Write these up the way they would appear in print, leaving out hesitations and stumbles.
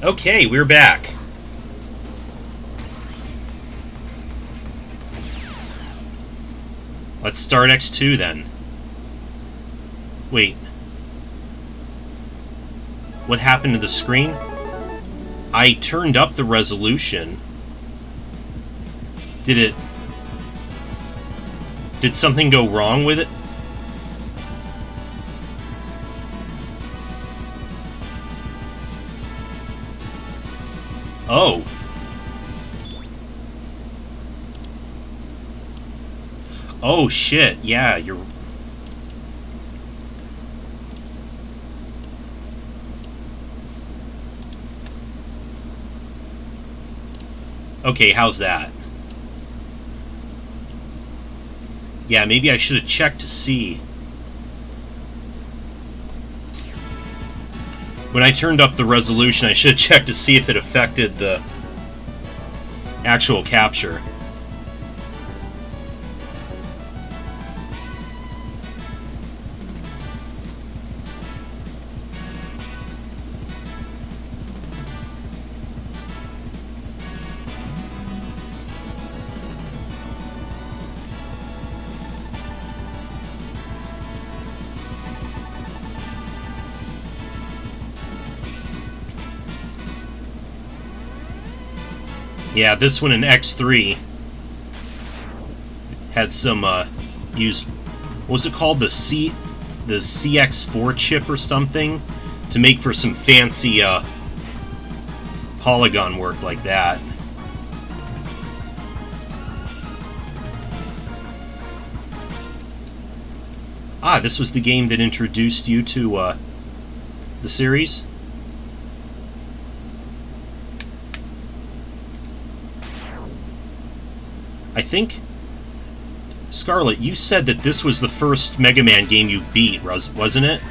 Okay, we're back. Let's start X2 then. Wait. What happened to the screen? I turned up the resolution. Did something go wrong with it? Oh. Oh shit, yeah, you're... Okay, how's that? Yeah, maybe I should have checked to see. When I turned up the resolution, I should have checked to see if it affected the actual capture. Yeah, this one in X3 had some used, what was it called, the CX4 chip or something, to make for some fancy polygon work like that. Ah, this was the game that introduced you to the series? I think, Scarlet, you said that this was the first Megaman game you beat, wasn't it?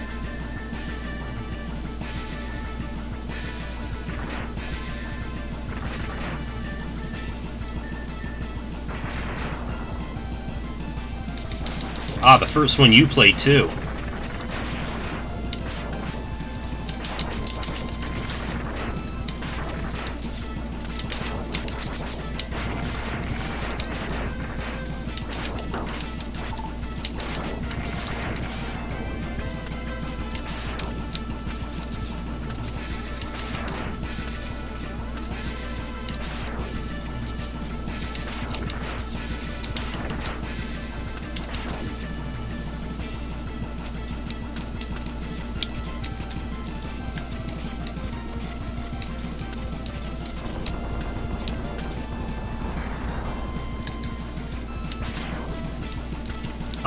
Ah, the first one you played too.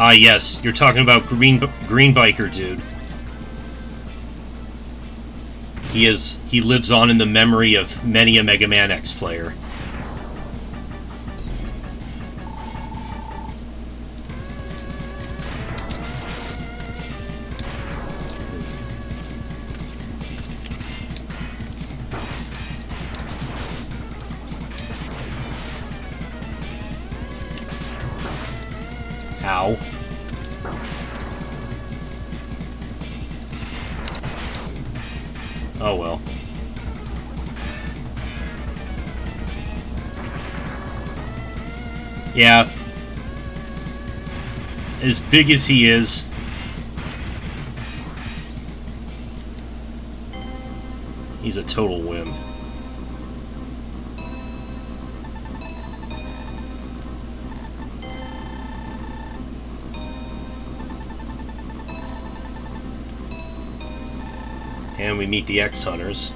Ah, yes, you're talking about Green Biker Dude. He lives on in the memory of many a Mega Man X player. Ow. Oh well. Yeah. As big as he is, he's a total wimp. And we meet the X-Hunters.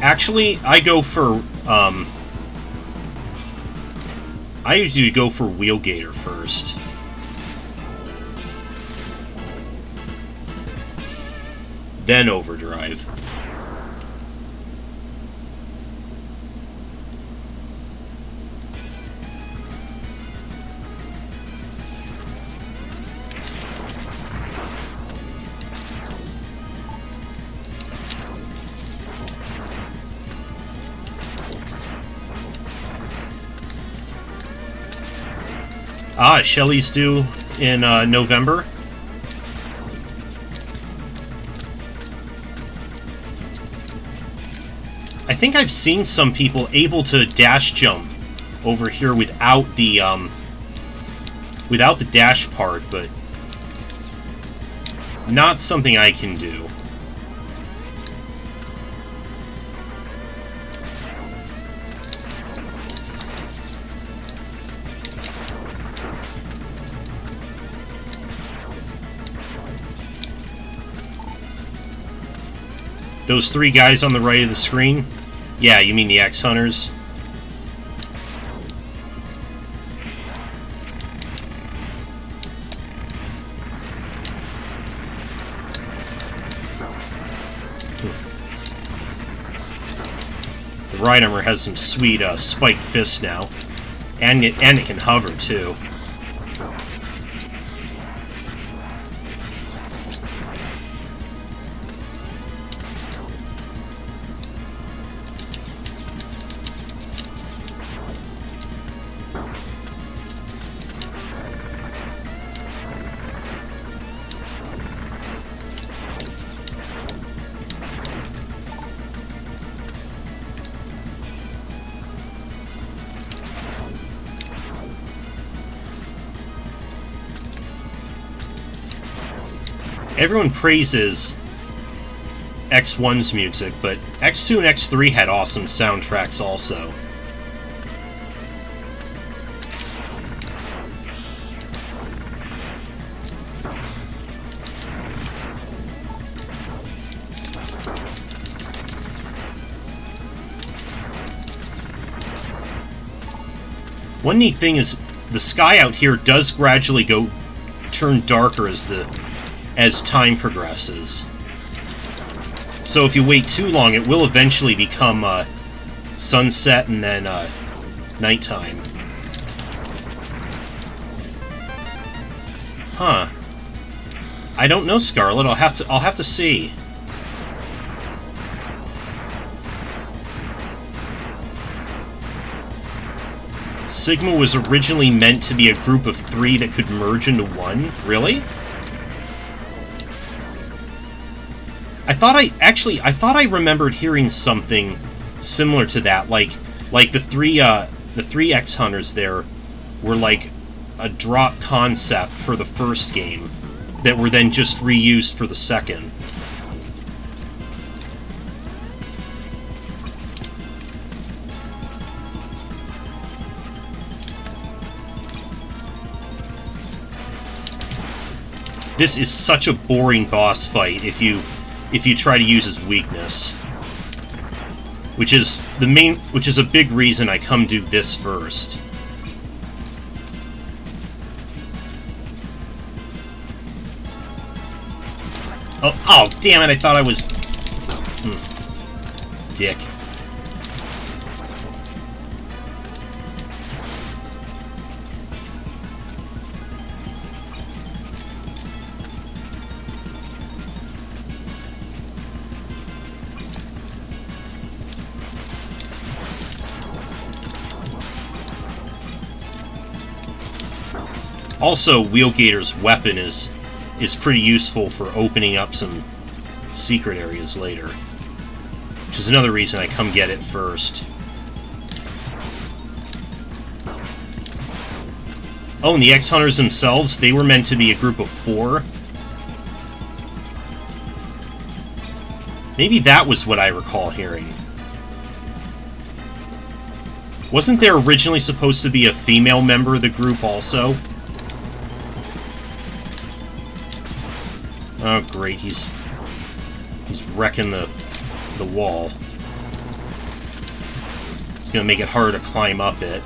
Actually, I go for, I usually go for Wheelgater first. Then Overdrive. Ah, Shelley's due in November. I think I've seen some people able to dash jump over here without the dash part, but not something I can do. Those three guys on the right of the screen? Yeah, you mean the X-Hunters? The Rhynomer has some sweet spiked fists now. And it can hover, too. Everyone praises X1's music, but X2 and X3 had awesome soundtracks also. One neat thing is the sky out here does gradually turn darker as time progresses. So if you wait too long, it will eventually become sunset and then nighttime. Huh. I don't know, Scarlet. I'll have to see. Sigma was originally meant to be a group of 3 that could merge into one? Really? I thought I remembered hearing something similar to that, like the three X-Hunters there were like a drop concept for the first game that were then just reused for the second. This is such a boring boss fight if you try to use his weakness, which is a big reason I come do this first. Oh, damn it! I thought I was. Dick. Also, Wheelgator's weapon is pretty useful for opening up some secret areas later, which is another reason I come get it first. Oh, and the X-Hunters themselves, they were meant to be a group of 4. Maybe that was what I recall hearing. Wasn't there originally supposed to be a female member of the group also? Oh, great, he's wrecking the wall. It's gonna make it harder to climb up it.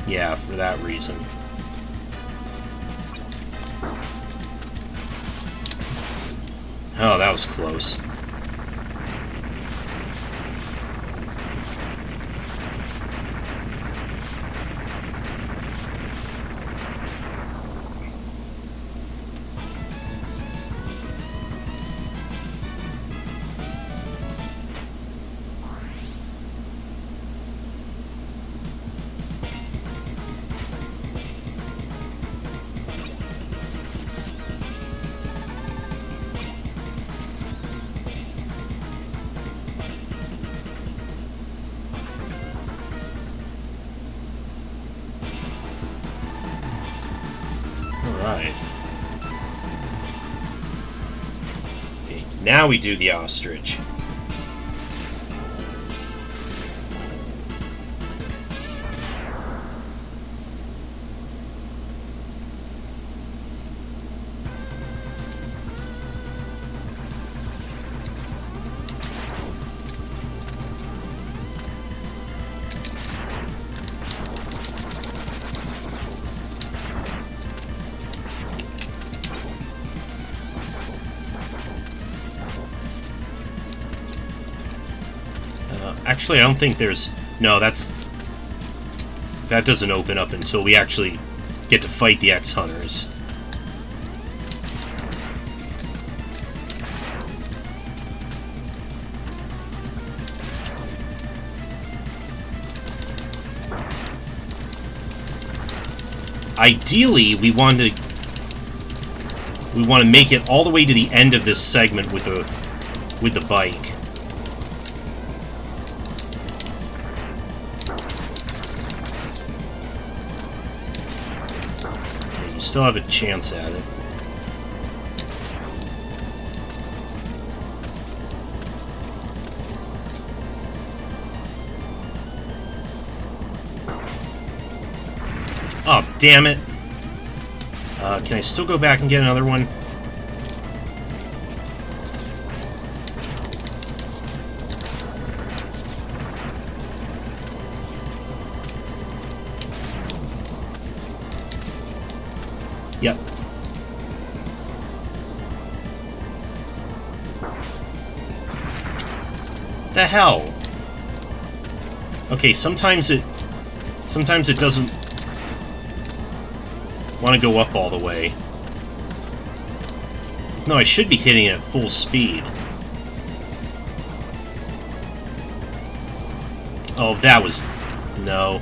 Yeah, for that reason. Oh, that was close. Alright. Okay, now we do the ostrich. Actually, I don't think there's... No, that doesn't open up until we actually get to fight the X-Hunters. Ideally, we want to make it all the way to the end of this segment with the bike. Still have a chance at it. Oh, damn it. Can I still go back and get another one? Yep. The hell? Okay, sometimes it doesn't want to go up all the way. No, I should be hitting it at full speed. Oh, that was... No.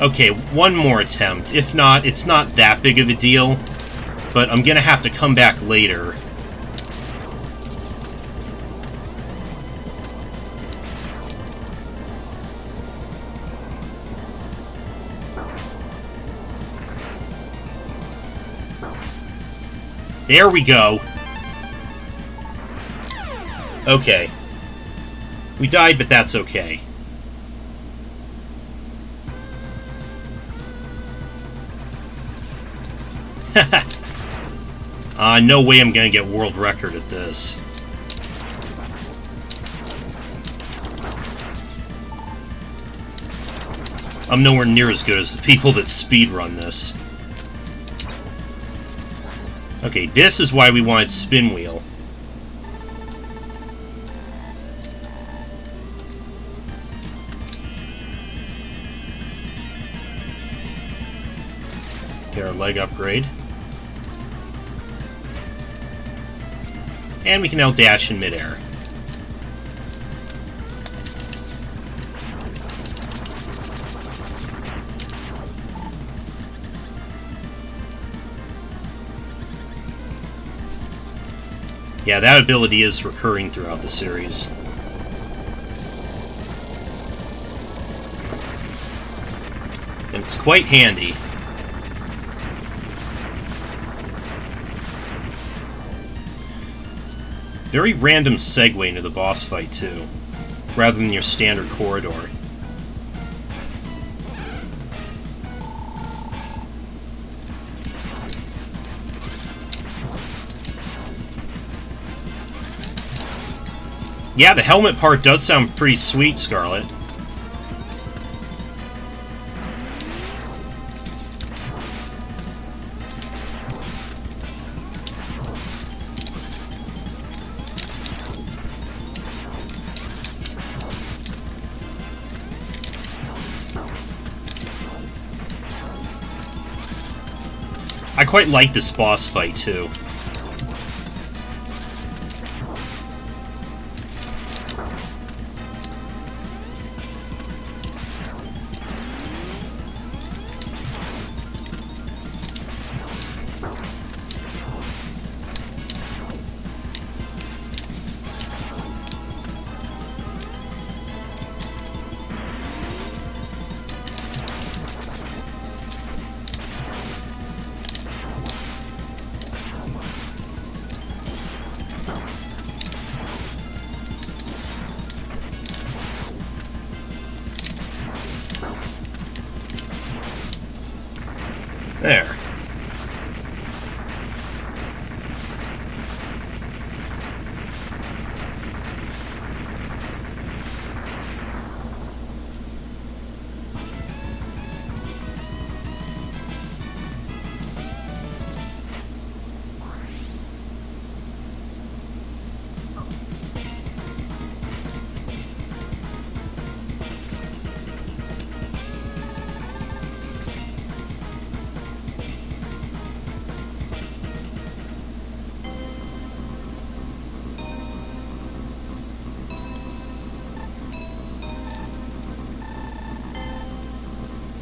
Okay, one more attempt. If not, it's not that big of a deal, but I'm gonna have to come back later. There we go. Okay. We died, but that's okay. No way I'm gonna get world record at this. I'm nowhere near as good as the people that speedrun this. Okay, this is why we wanted Spin Wheel. Get our leg upgrade. And we can now dash in midair. Yeah, that ability is recurring throughout the series. And it's quite handy. Very random segue into the boss fight, too, rather than your standard corridor. Yeah, the helmet part does sound pretty sweet, Scarlet. I quite like this boss fight, too.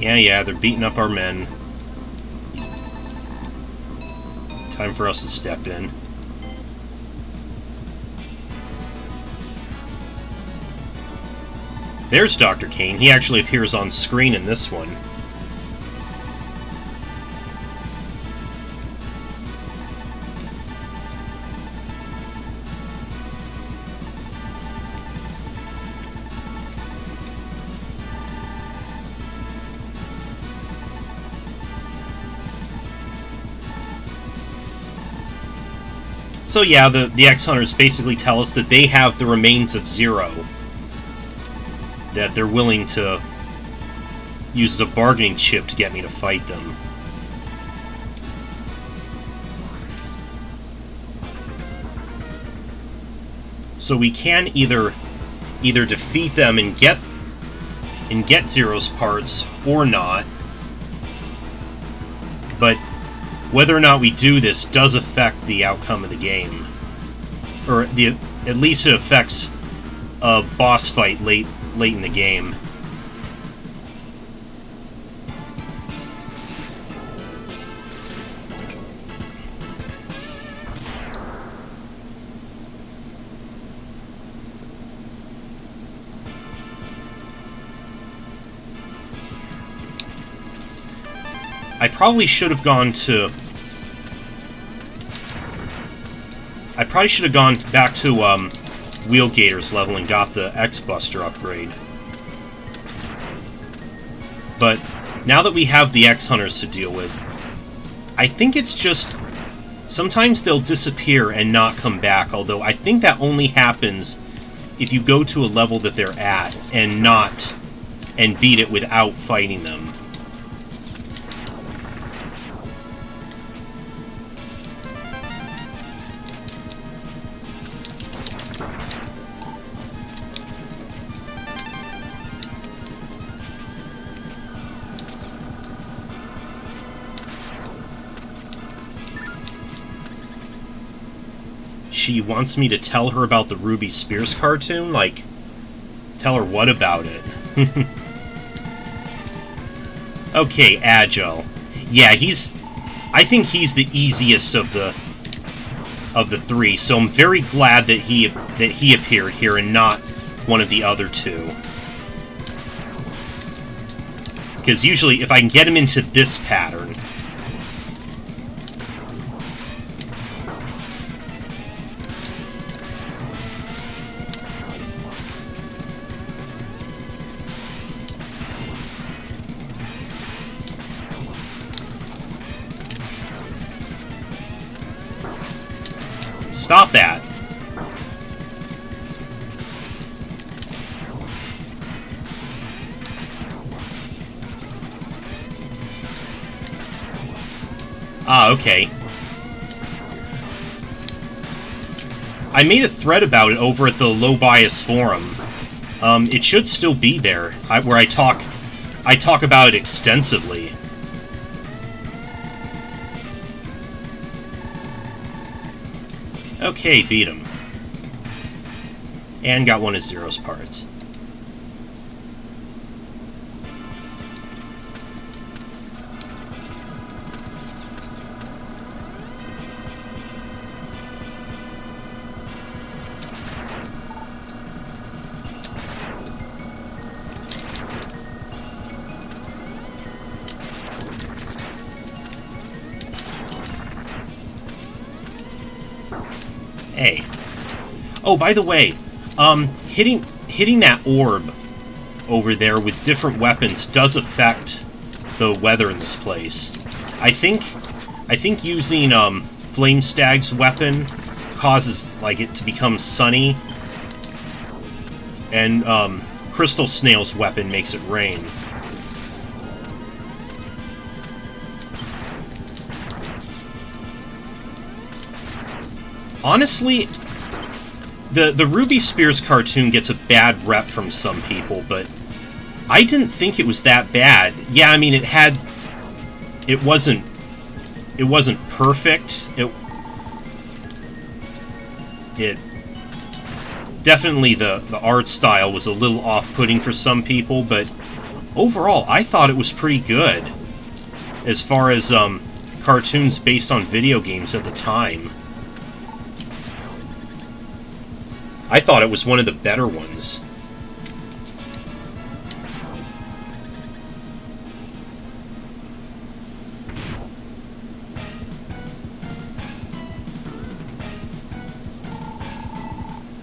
Yeah, they're beating up our men. Time for us to step in. There's Dr. Kane. He actually appears on screen in this one. So yeah, the X-Hunters basically tell us that they have the remains of Zero. That they're willing to use as a bargaining chip to get me to fight them. So we can either defeat them and get Zero's parts, or not. But whether or not we do this does affect the outcome of the game. Or at least it affects a boss fight late in the game. I probably should have gone back to Wheelgator's level and got the X-Buster upgrade. But now that we have the X-Hunters to deal with, I think it's just... sometimes they'll disappear and not come back, although I think that only happens if you go to a level that they're at and beat it without fighting them. She wants me to tell her about the Ruby Spears cartoon? Like, tell her what about it? Okay, Agile. Yeah, I think he's the easiest of the three, so I'm very glad that he appeared here and not one of the other two. Because usually, if I can get him into this pattern... Stop that! Ah, okay. I made a thread about it over at the Low Bias forum. It should still be there, where I talk about it extensively. Okay, beat him. And got one of Zero's parts. Hey. Oh, by the way, hitting that orb over there with different weapons does affect the weather in this place. I think using Flame Stag's weapon causes it to become sunny, and Crystal Snail's weapon makes it rain. Honestly, the Ruby Spears cartoon gets a bad rep from some people, but I didn't think it was that bad. Yeah, I mean, it wasn't perfect. It definitely the art style was a little off-putting for some people, but overall, I thought it was pretty good. As far as, cartoons based on video games at the time. I thought it was one of the better ones.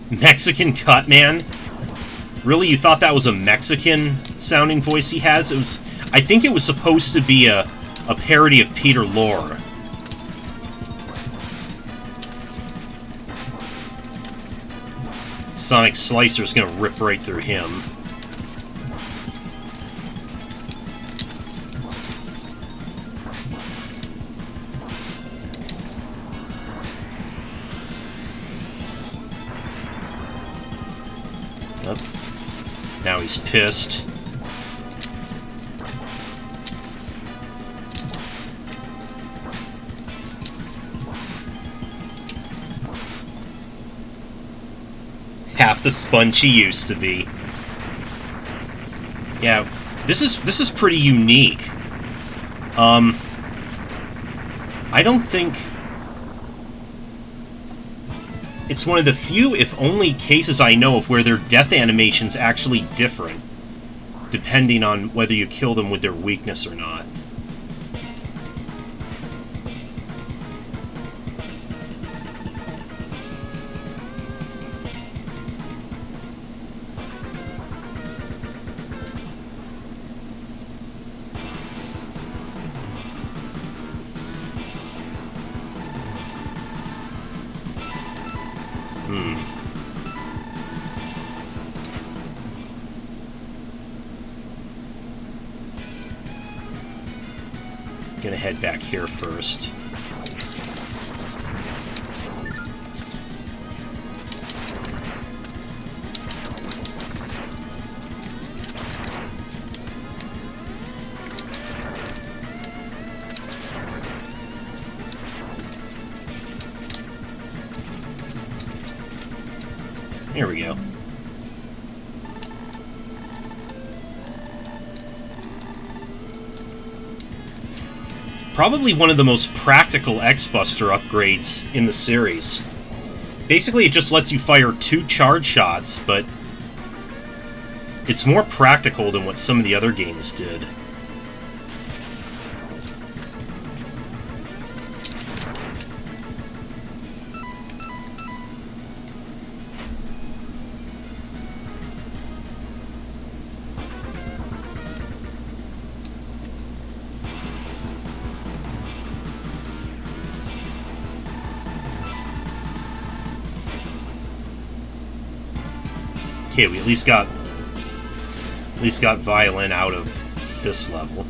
Mexican Cutman? Really? You thought that was a Mexican-sounding voice he has? It was. I think it was supposed to be a parody of Peter Lorre. Sonic Slicer's gonna rip right through him. Yep. Now he's pissed. Half the sponge he used to be. Yeah, this is pretty unique. I don't think it's one of the few, if only, cases I know of where their death animation's actually different, depending on whether you kill them with their weakness or not. Gonna head back here first. Here we go. Probably one of the most practical X-Buster upgrades in the series. Basically, it just lets you fire 2 charge shots, but it's more practical than what some of the other games did. Okay, we at least got Violin out of this level.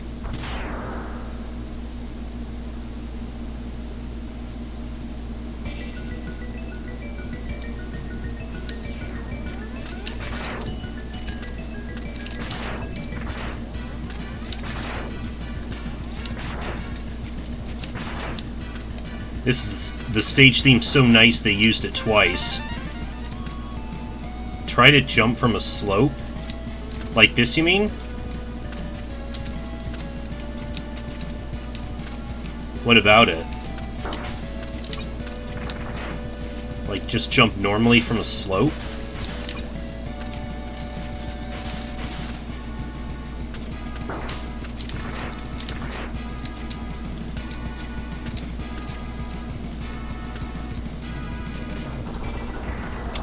The stage theme's so nice they used it twice. Try to jump from a slope? Like this, you mean? What about it? Like, just jump normally from a slope?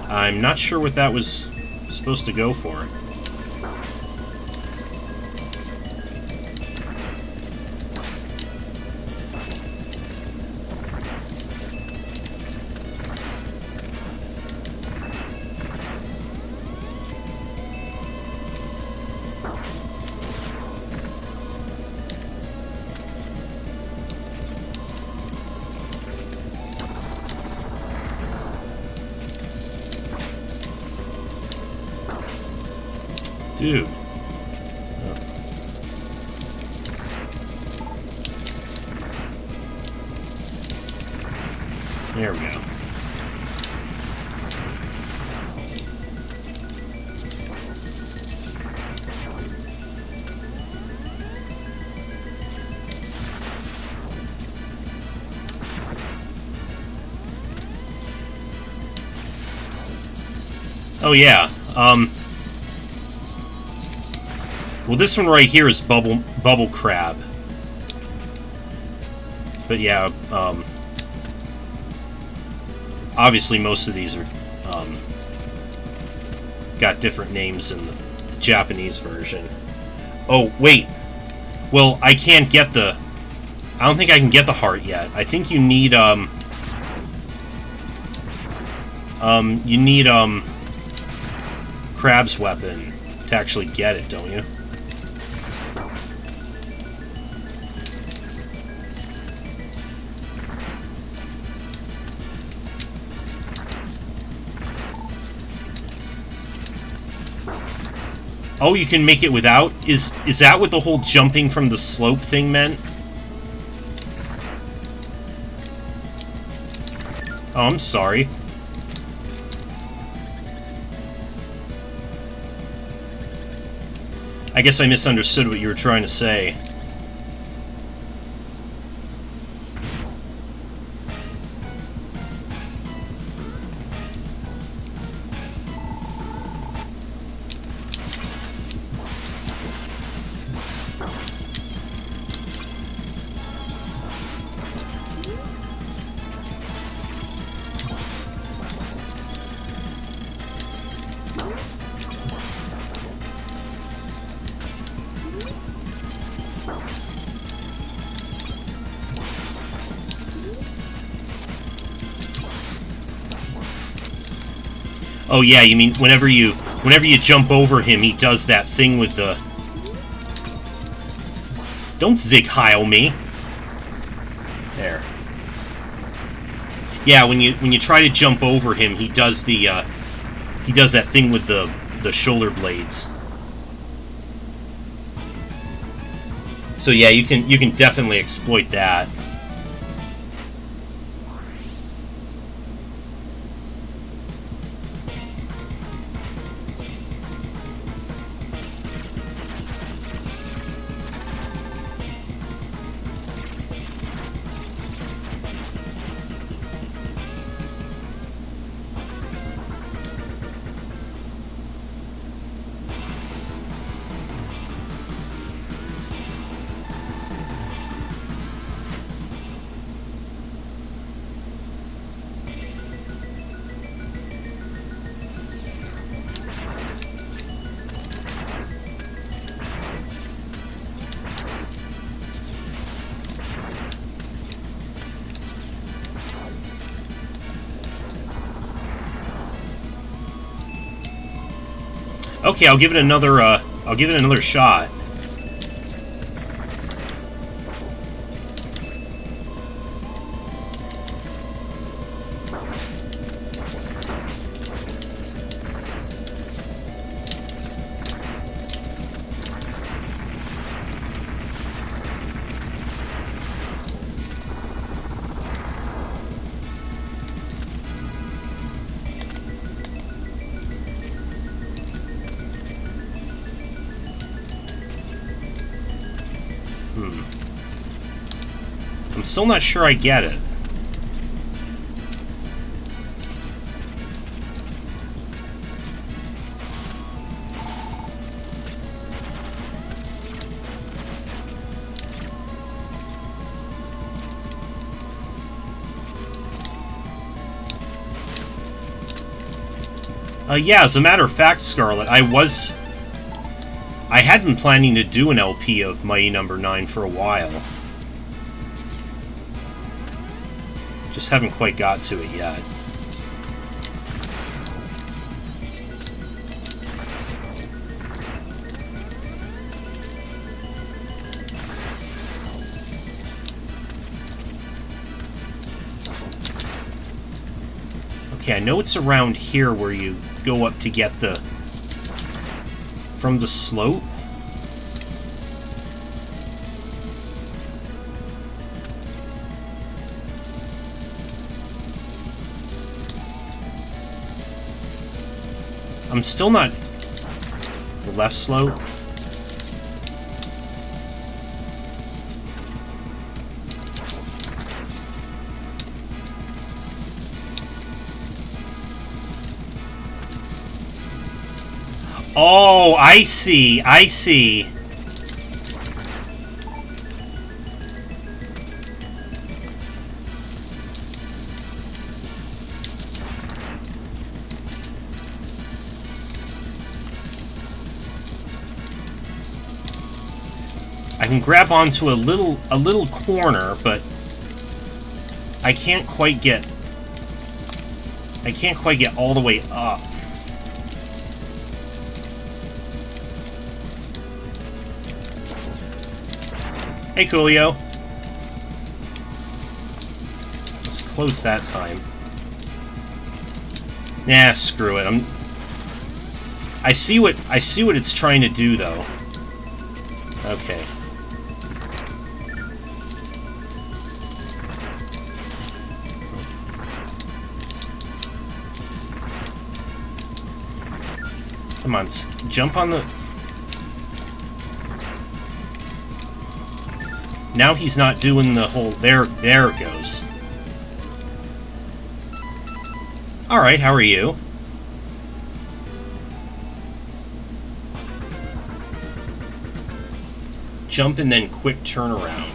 I'm not sure what that was supposed to go for. Dude. Oh. There we go. Oh yeah. Well, this one right here is bubble crab. But yeah, obviously most of these are got different names in the Japanese version. Oh wait, well I can't get the. I don't think I can get the heart yet. I think you need Crab's weapon to actually get it, don't you? Oh, you can make it without? Is that what the whole jumping from the slope thing meant? Oh, I'm sorry. I guess I misunderstood what you were trying to say. Oh yeah, you mean whenever you jump over him, he does that thing with the... Don't zig-heil me. There. Yeah, when you try to jump over him, he does the he does that thing with the shoulder blades. So yeah, you can definitely exploit that. Okay, I'll give it another shot. I'm still not sure I get it. Yeah, as a matter of fact, Scarlet, I had been planning to do an LP of Mighty Number 9 for a while. Just haven't quite got to it yet. Okay, I know it's around here where you go up to get the... from the slope? I'm still not... the left slope? Oh, I see. I see. I can grab onto a little corner, but I can't quite get all the way up. Hey, Coolio. Let's close that time. Nah, screw it. I see what it's trying to do, though. Okay. Come on, jump on the... Now he's not doing the whole... There it goes. Alright, how are you? Jump and then quick turn around.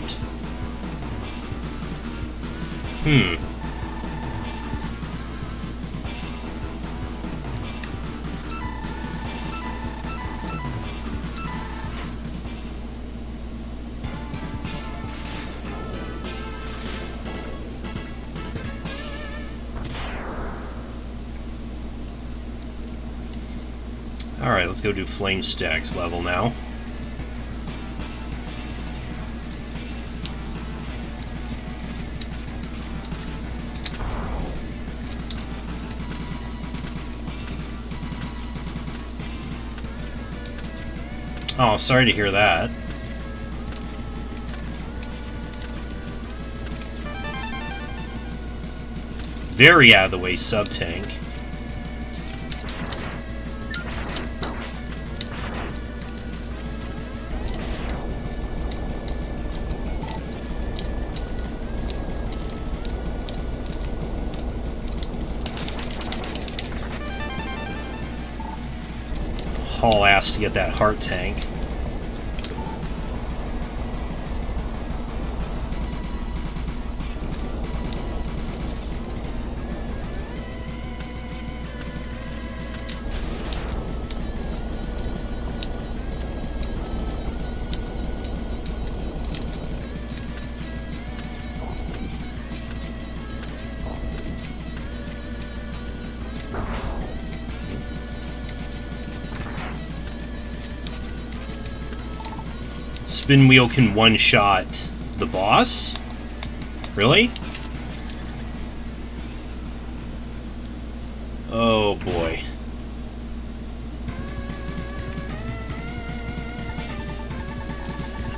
Alright, let's go do Flame Stacks level now. Oh, sorry to hear that. Very out of the way sub-tank. Haul ass to get that heart tank. Spin wheel can one-shot the boss? Really? Oh boy.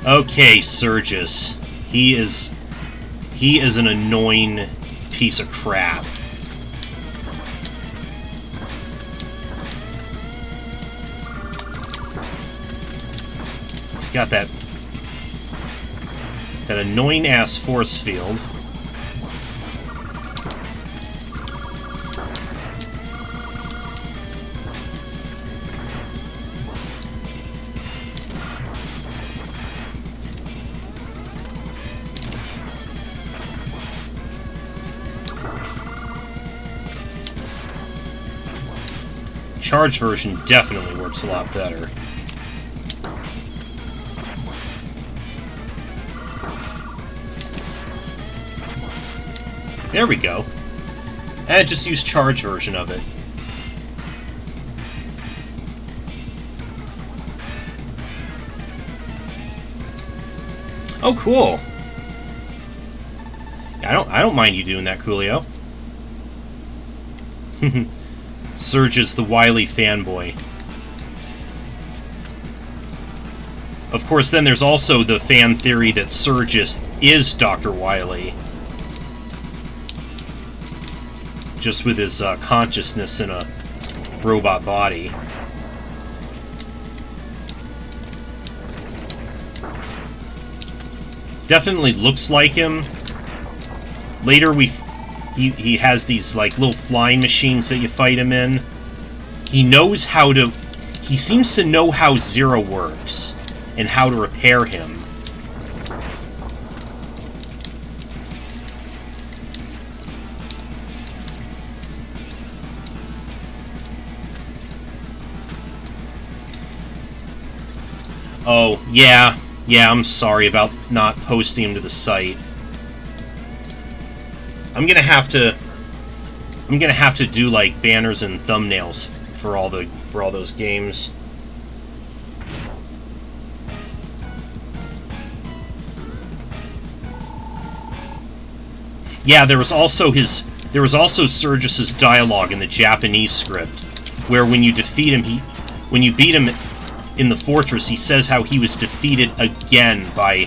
Okay, Surgus. He is an annoying piece of crap. He's got that annoying ass force field. Charge version definitely works a lot better. There we go. And just use charge version of it. Oh, cool. I don't mind you doing that, Coolio. Surgus the wily fanboy. Of course, then there's also the fan theory that Surgus is Dr. Wily. Just with his consciousness in a robot body. Definitely looks like him. Later he has these like little flying machines that you fight him in. He knows how to he seems to know how Zero works and how to repair him. Oh, yeah, I'm sorry about not posting him to the site. I'm gonna have to do like banners and thumbnails for all those games. Yeah, there was also Sergius's dialogue in the Japanese script, where when you defeat him, when you beat him in the fortress, he says how he was defeated again by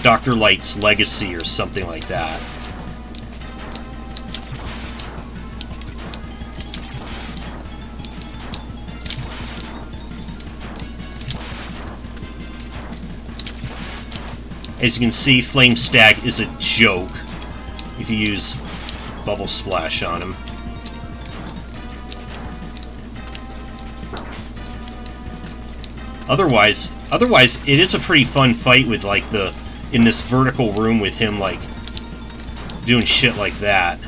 Dr. Light's legacy or something like that. As you can see, Flame Stag is a joke if you use Bubble Splash on him. Otherwise, it is a pretty fun fight with, like, in this vertical room with him, like, doing shit like that.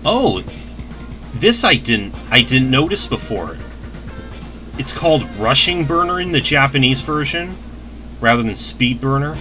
Oh, this I didn't notice before. It's called Rushing Burner in the Japanese version, rather than Speed Burner.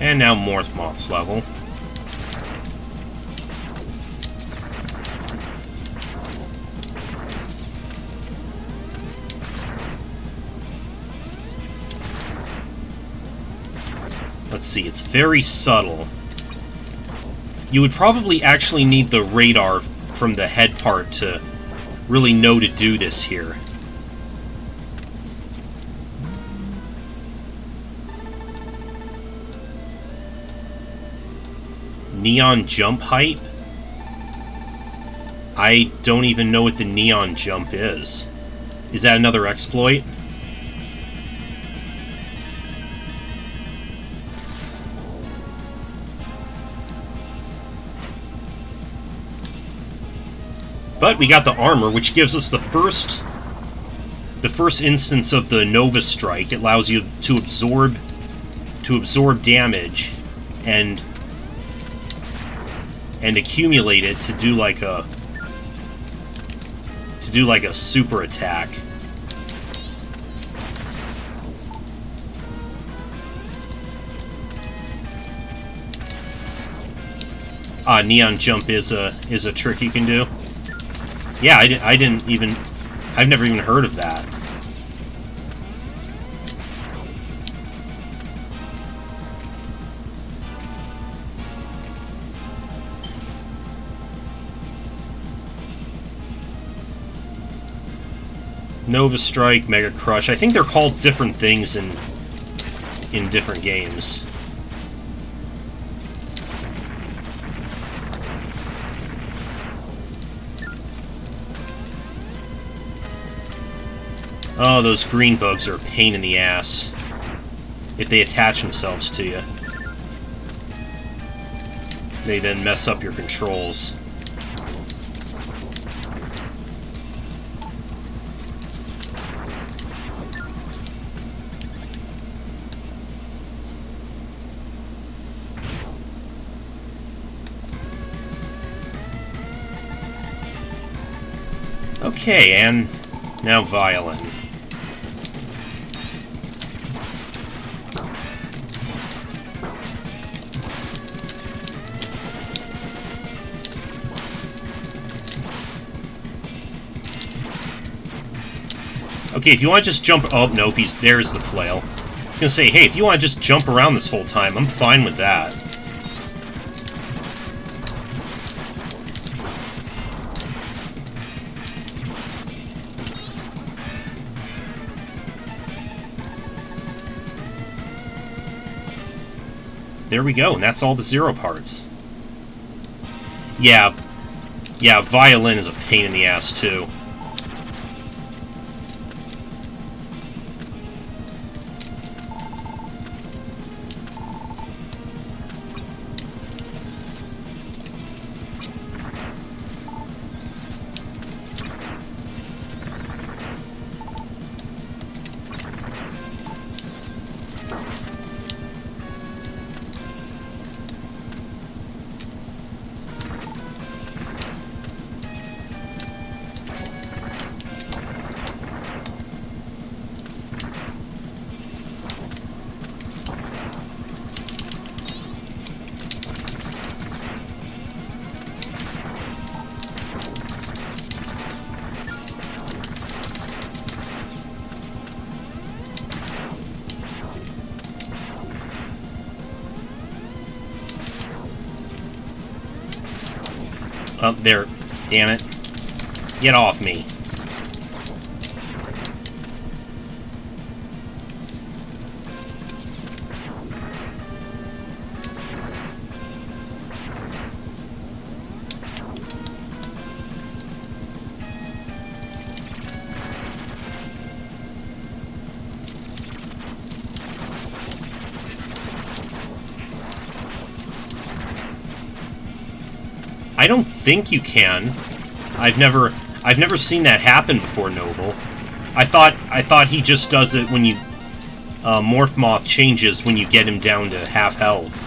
And now Moth's level. Let's see, it's very subtle. You would probably actually need the radar from the head part to really know to do this here. Neon jump height? I don't even know what the neon jump is. Is that another exploit? But we got the armor, which gives us the first instance of the Nova Strike. It allows you to absorb damage and accumulate it to do like a super attack. Neon jump is a trick you can do. Yeah, I've never even heard of that. Nova Strike, Mega Crush. I think they're called different things in different games. Oh, those green bugs are a pain in the ass if they attach themselves to you. They then mess up your controls. Okay, and Now violin. Okay, if you want to just jump... Oh, nope, there's the flail. I was gonna say, hey, if you want to just jump around this whole time, I'm fine with that. There we go, and that's all the zero parts. Yeah, violin is a pain in the ass, too. Up there. Damn it. Get off me. I don't think you can. I've never seen that happen before, Noble. I thought he just does it when you Morph Moth changes when you get him down to half health.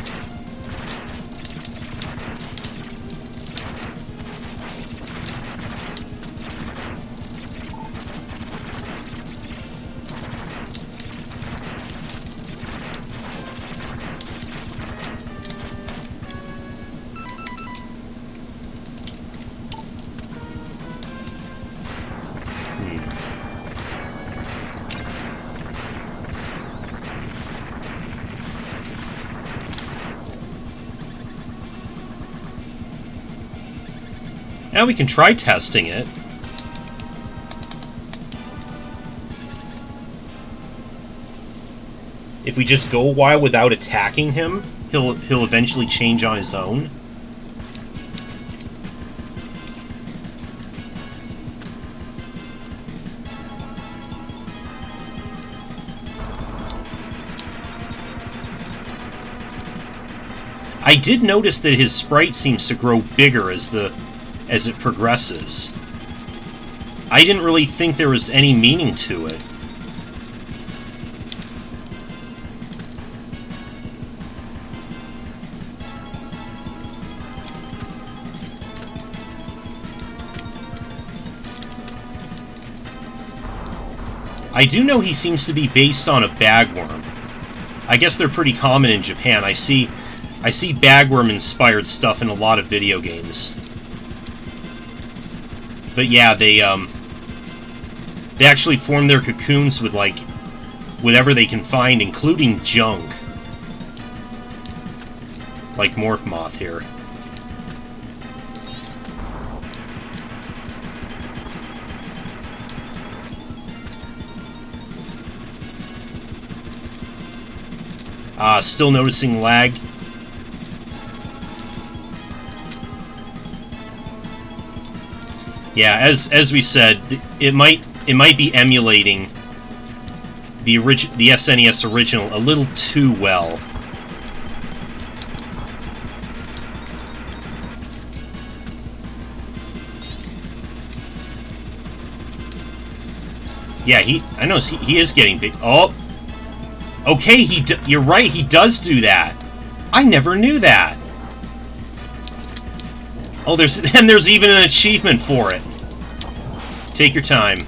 Now we can try testing it. If we just go a while without attacking him, he'll eventually change on his own. I did notice that his sprite seems to grow bigger as it progresses. I didn't really think there was any meaning to it. I do know he seems to be based on a bagworm. I guess they're pretty common in Japan. I see bagworm-inspired stuff in a lot of video games. But yeah, they actually form their cocoons with, like, whatever they can find, including junk. Like Morph Moth here. Still noticing lag. Yeah, as we said, it might be emulating the SNES original a little too well. Yeah, I know he is getting big. Oh, okay, you're right. He does do that. I never knew that. Oh, there's even an achievement for it. Take your time.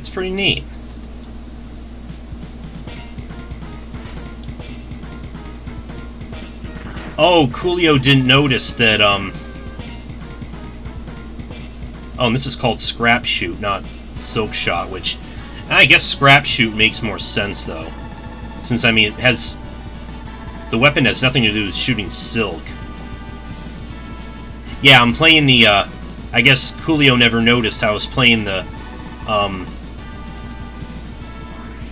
That's pretty neat. Oh, Coolio didn't notice that, Oh, and this is called Scrap Shoot, not Silk Shot, which... I guess Scrap Shoot makes more sense, though. Since, I mean, it has... The weapon has nothing to do with shooting silk. Yeah, I'm playing the, I guess Coolio never noticed I was playing the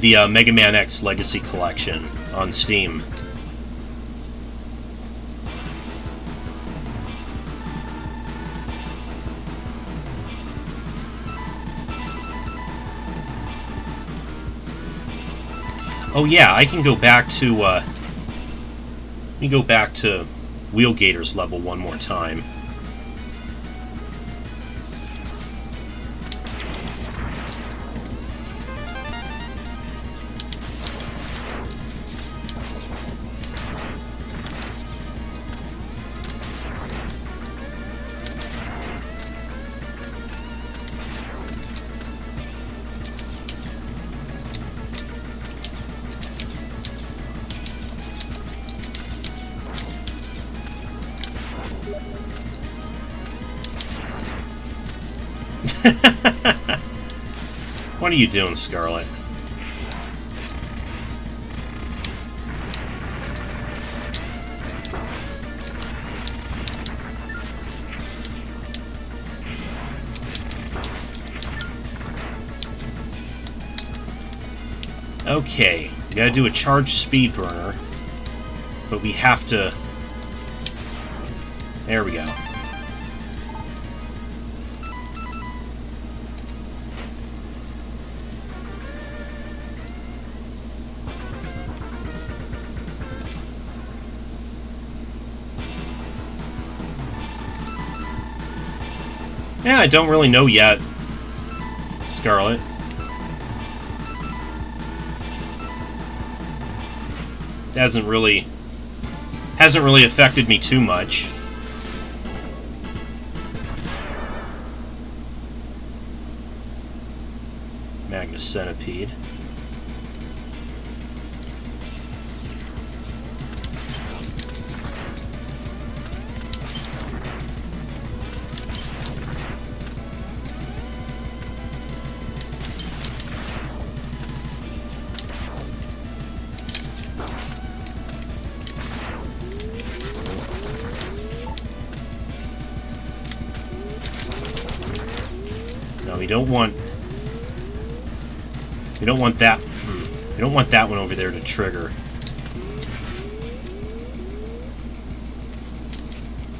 Megaman X Legacy Collection on Steam. Oh yeah, I can go back to, let me go back to Wheelgator's level one more time. What are you doing, Scarlet? Okay, we gotta do a charged speed burner, but we have to... There we go. Yeah, I don't really know yet, Scarlet. Hasn't really affected me too much. Magnus Centipede. We don't want that. We don't want that one over there to trigger.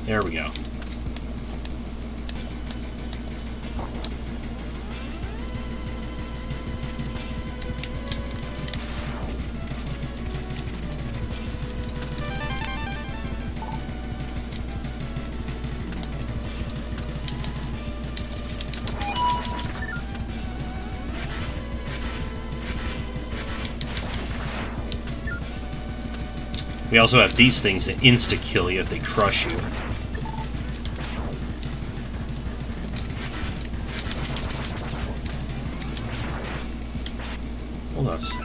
There we go. We also have these things that insta-kill you if they crush you. Hold on a sec.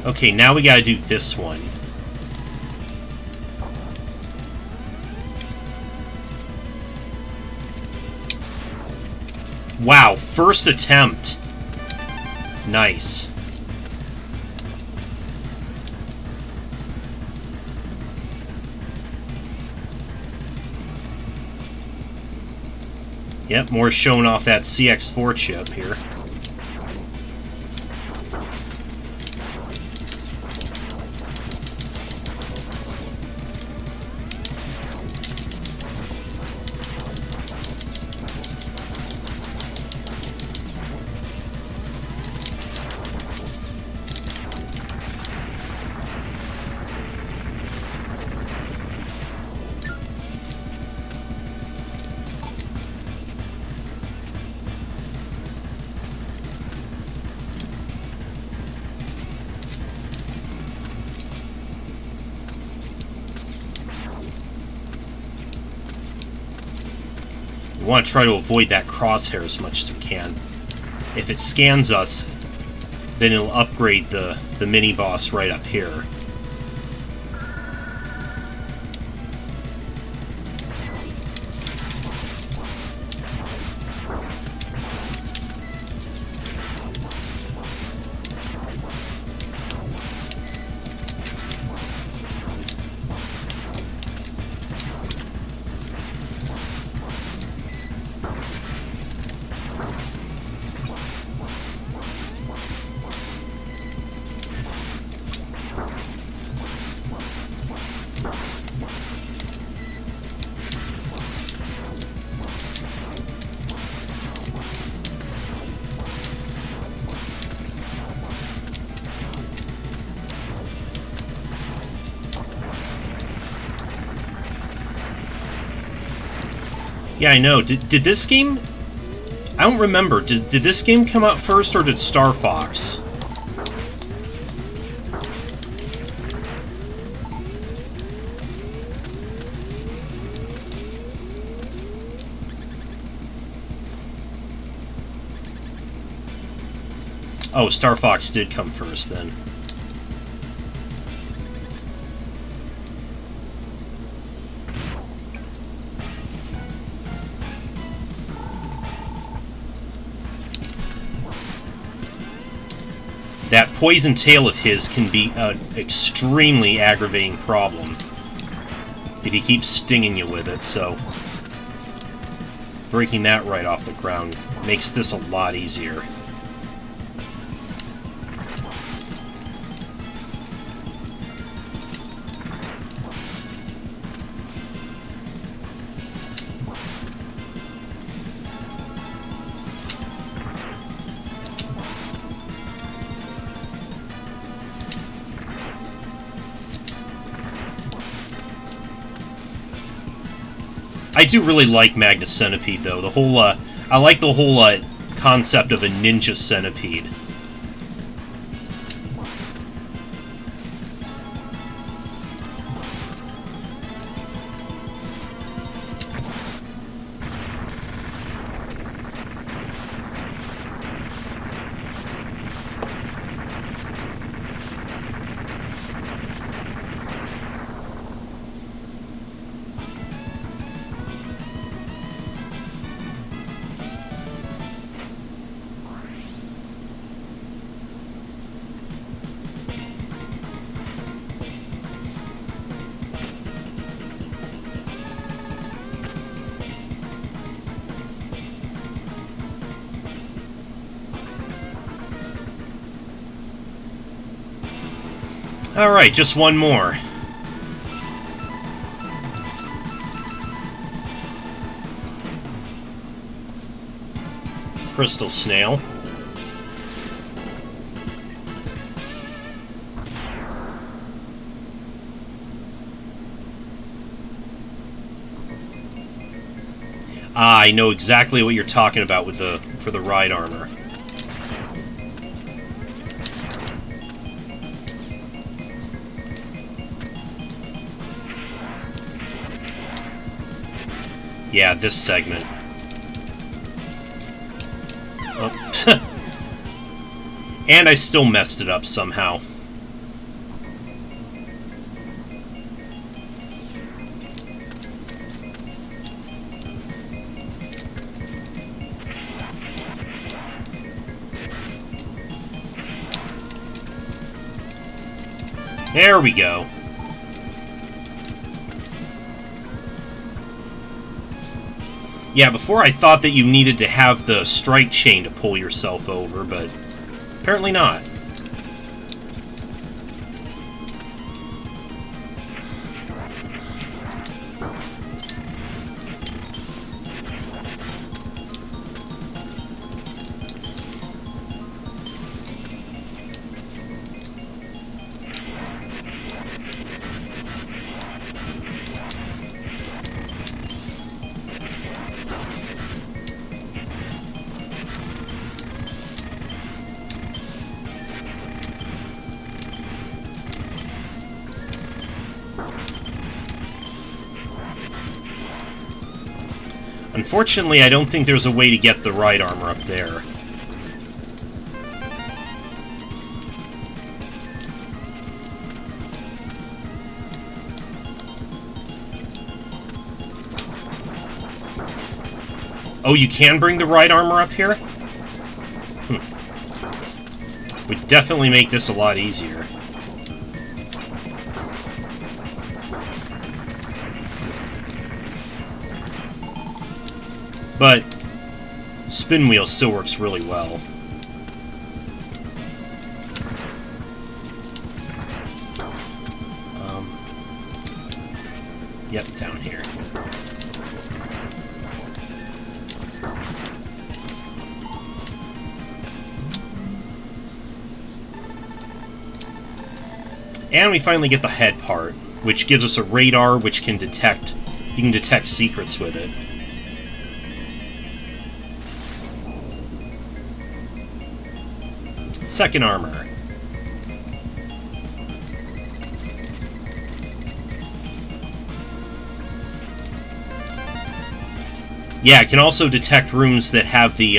Okay, now we gotta do this one. Wow, first attempt. Nice. Yep, more showing off that CX4 chip here. want to try to avoid that crosshair as much as we can. If it scans us, then it'll upgrade the mini-boss right up here. Yeah, I know. Did this game... I don't remember. Did this game come out first, or did Star Fox? Oh, Star Fox did come first, then. That poison tail of his can be an extremely aggravating problem if he keeps stinging you with it, so breaking that right off the ground makes this a lot easier. I do really like Magna Centipede, though. The whole, I like the whole concept of a ninja centipede. Alright, just one more. Crystal Snail. Ah, I know exactly what you're talking about with for the ride armor. Yeah, this segment. Oh. And I still messed it up somehow. There we go. Yeah, before I thought that you needed to have the strike chain to pull yourself over, but apparently not. Unfortunately, I don't think there's a way to get the ride armor up there. Oh, you can bring the ride armor up here? Would definitely make this a lot easier. But spin wheel still works really well. Yep, down here. And we finally get the head part, which gives us a radar which can detect... You can detect secrets with it. Second armor. Yeah, it can also detect rooms that have the,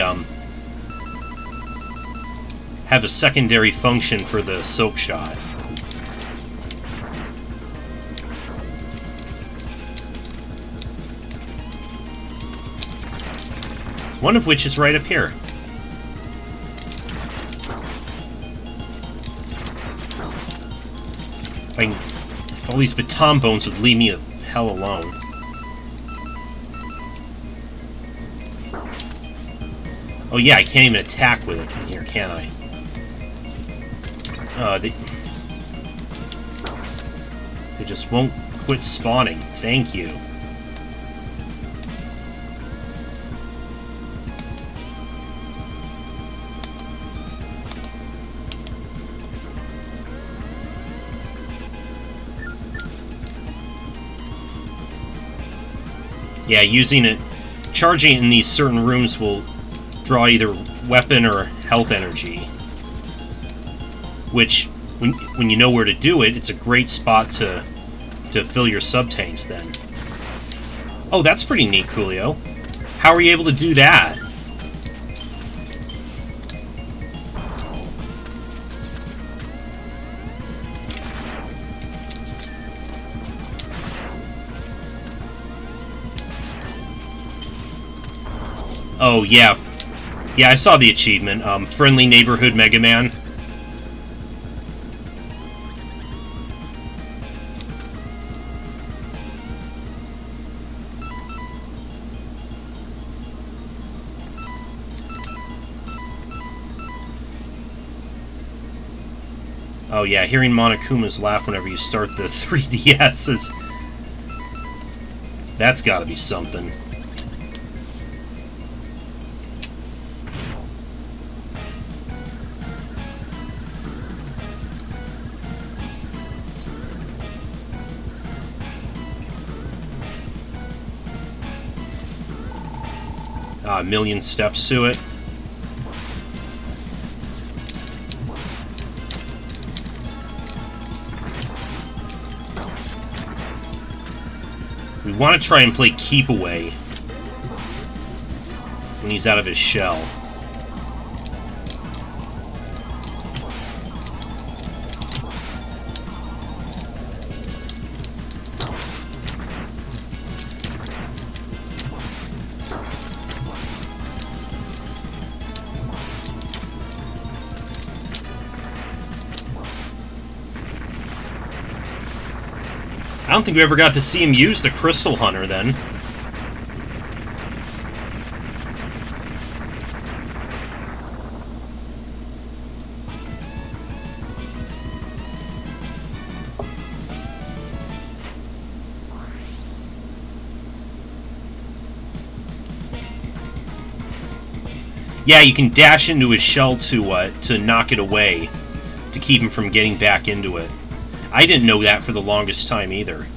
have a secondary function for the silk shot. One of which is right up here. All these baton bones would leave me the hell alone. Oh yeah, I can't even attack with it in here, can I? They just won't quit spawning. Thank you. Yeah, using it, charging it in these certain rooms will draw either weapon or health energy. Which, when you know where to do it, it's a great spot to fill your sub-tanks then. Oh, that's pretty neat, Coolio. How are you able to do that? Oh, yeah. Yeah, I saw the achievement. Friendly Neighborhood Megaman. Oh yeah, hearing Monokuma's laugh whenever you start the 3DS is... That's gotta be something. A million steps to it. We want to try and play Keep Away when he's out of his shell. I don't think we ever got to see him use the Crystal Hunter, then. Yeah, you can dash into his shell to knock it away, to keep him from getting back into it. I didn't know that for the longest time either.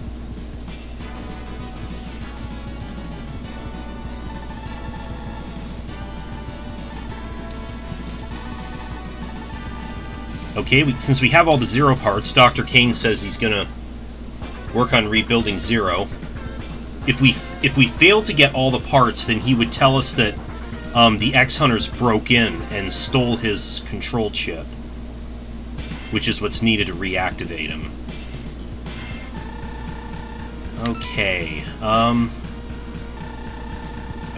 Okay, since we have all the Zero parts, Dr. Kane says he's gonna work on rebuilding Zero. If we if we fail to get all the parts, then he would tell us that the X-Hunters broke in and stole his control chip, which is what's needed to reactivate him. Okay, I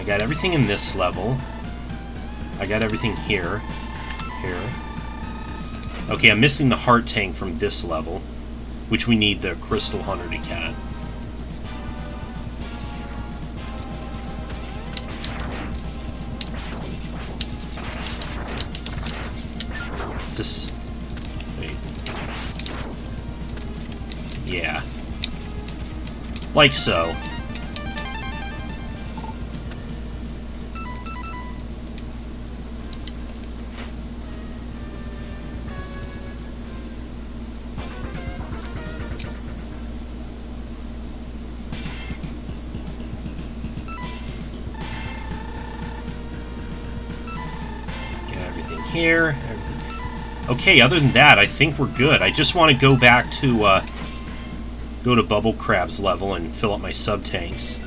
got everything in this level. I got everything here. Okay, I'm missing the heart tank from this level, which we need the Crystal Hunter to get. Is this... Wait. Yeah. Like so. Get everything here. Okay, other than that, I think we're good. I just want to go back to, go to Bubble Crab's level and fill up my sub-tanks.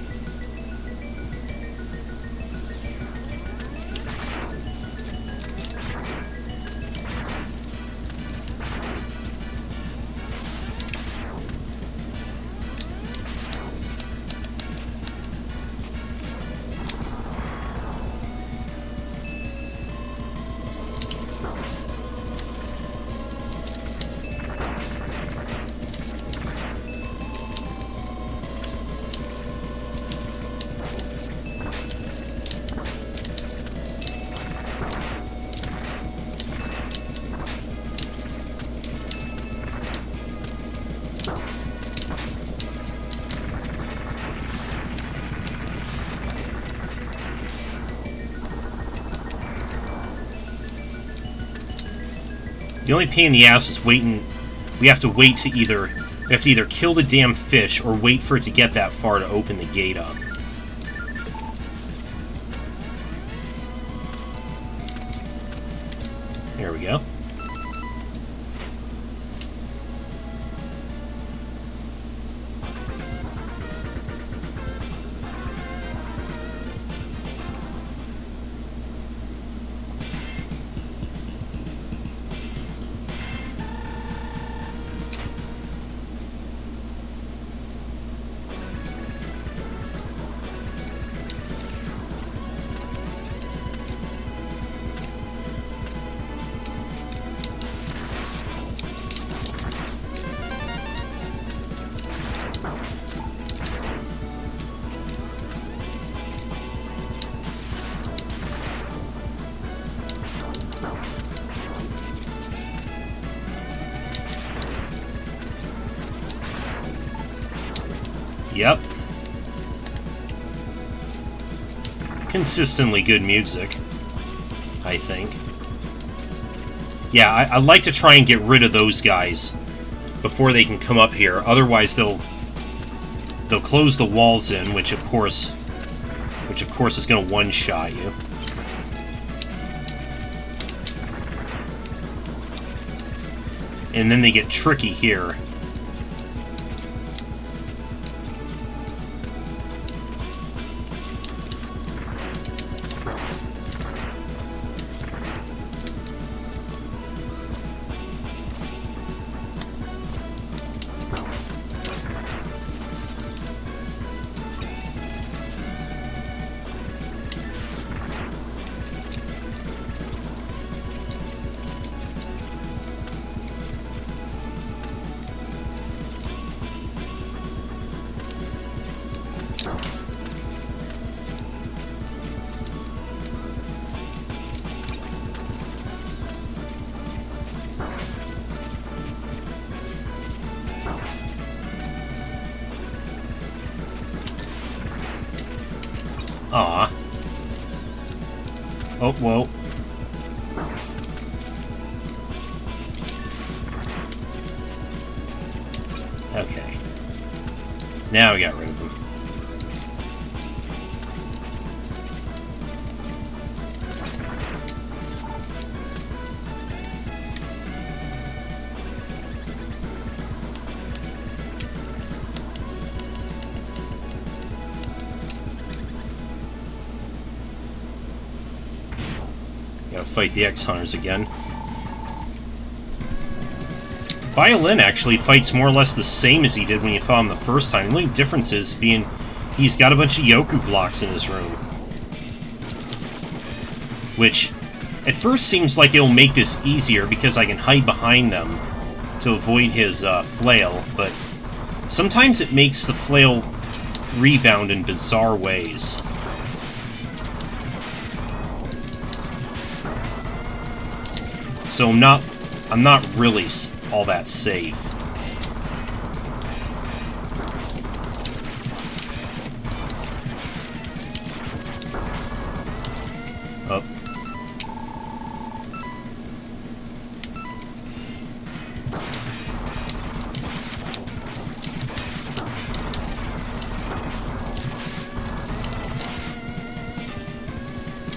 The only pain in the ass is waiting. We have to wait to either kill the damn fish or wait for it to get that far to open the gate up. There we go. Yep. Consistently good music, I think. Yeah, I like to try and get rid of those guys before they can come up here. Otherwise, they'll close the walls in, which of course is going to one-shot you. And then they get tricky here. Aw. Oh, whoa. Okay. Now we got rid of them. Gotta fight the X-Hunters again. Violin actually fights more or less the same as he did when you fought him the first time. The only difference is being he's got a bunch of Yoku blocks in his room. Which, at first seems like it'll make this easier because I can hide behind them to avoid his flail, but sometimes it makes the flail rebound in bizarre ways. So I'm not really all that safe. Up.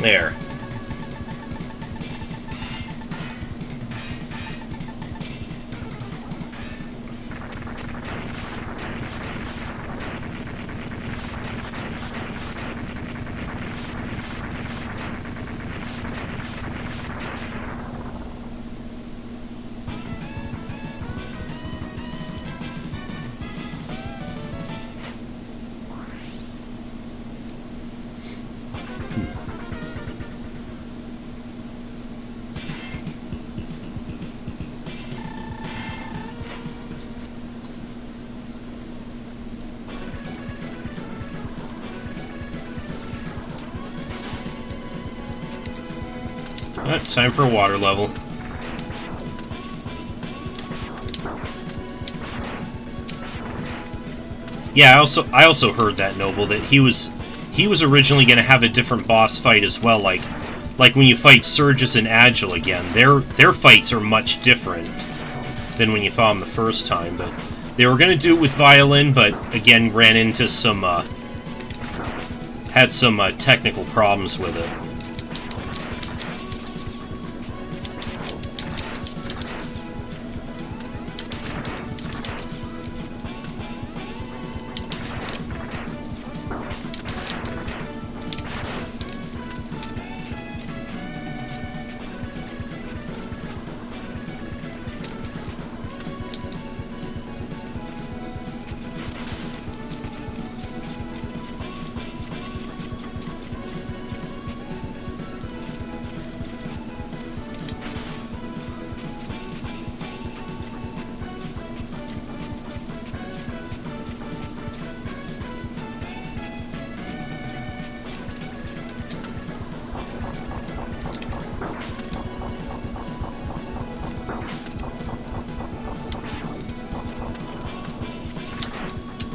There. Time for a water level. Yeah, I also heard that, Noble, that he was originally going to have a different boss fight as well, like when you fight Surges and Agile again. Their fights are much different than when you fought them the first time, but they were going to do it with Violin, but again ran into some had some technical problems with it.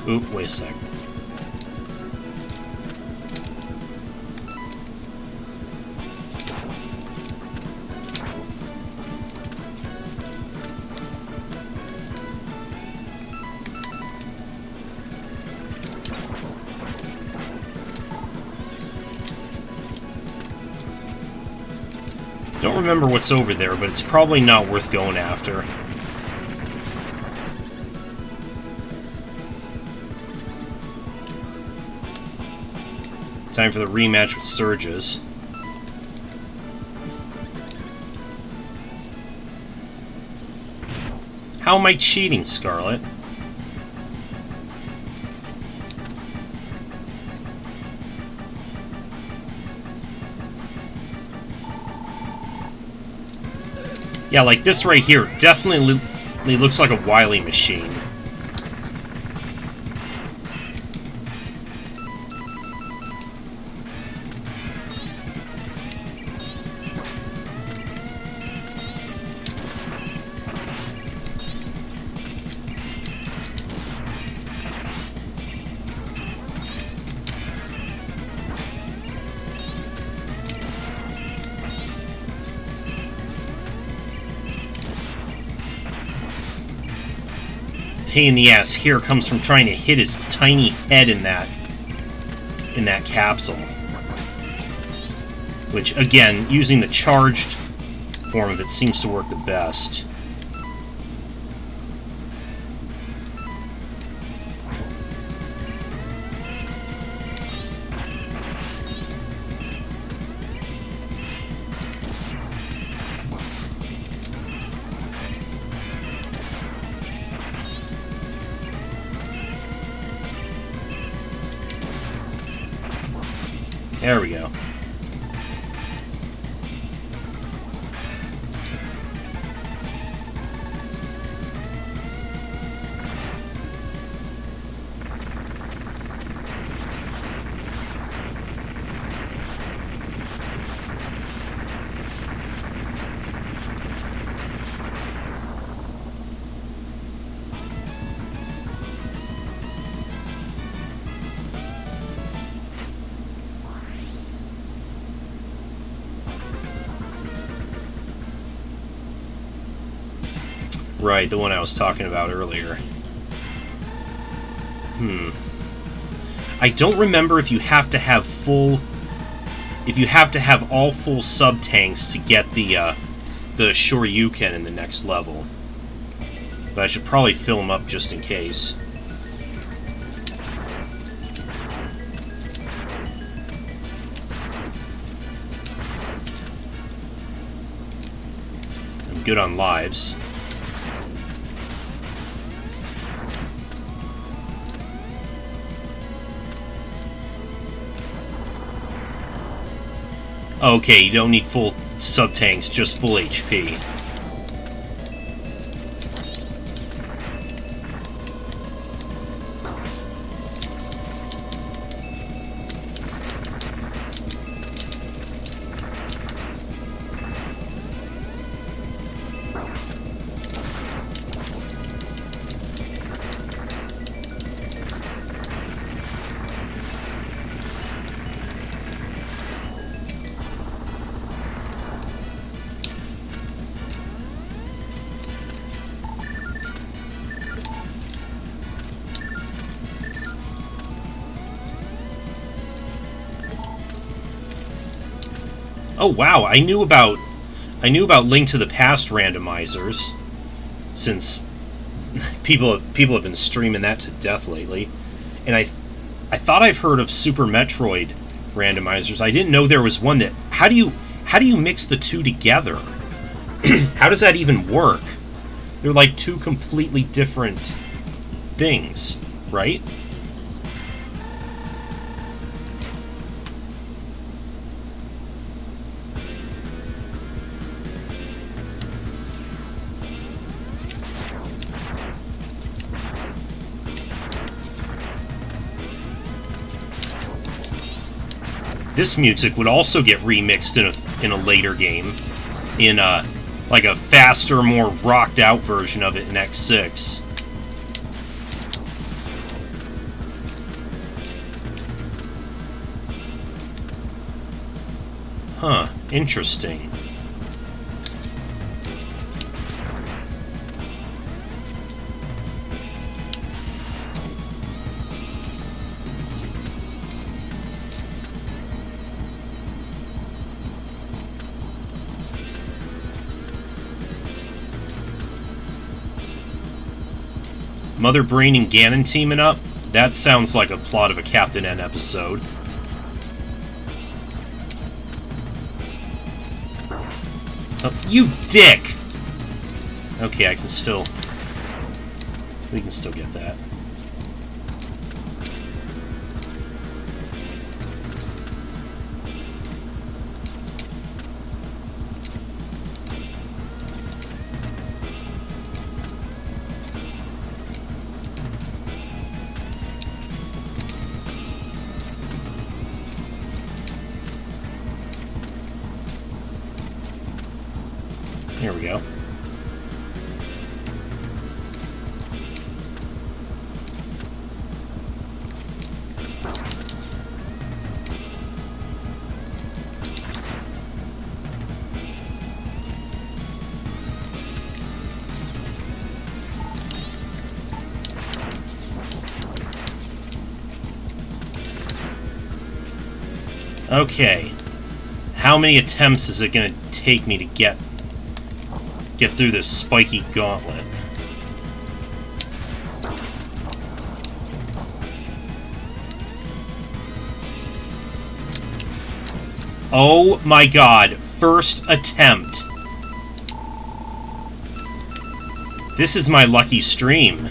Oop, wait a sec. Don't remember what's over there, but it's probably not worth going after. Time for the rematch with Surges. How am I cheating, Scarlet? Yeah, like this right here definitely looks like a Wily machine. Pain in the ass here comes from trying to hit his tiny head in that capsule. Which, again, using the charged form of it seems to work the best. There we go. Right, the one I was talking about earlier. I don't remember if you have to have full... If you have to have all full sub-tanks to get the Shoryuken in the next level. But I should probably fill them up just in case. I'm good on lives. Okay, you don't need full sub-tanks, just full HP. Oh wow, I knew about Link to the Past randomizers, since people have been streaming that to death lately, and I thought I've heard of Super Metroid randomizers. I didn't know there was one that how do you mix the two together? How does that even work? They're like two completely different things, right? This music would also get remixed in a later game, in like a faster, more rocked out version of it in X6. Huh, interesting. Mother Brain and Ganon teaming up? That sounds like a plot of a Captain N episode. Oh, you dick! Okay, we can still get that. Here we go. Okay. How many attempts is it going to take me to get through this spiky gauntlet? Oh my god, first attempt. This is my lucky stream.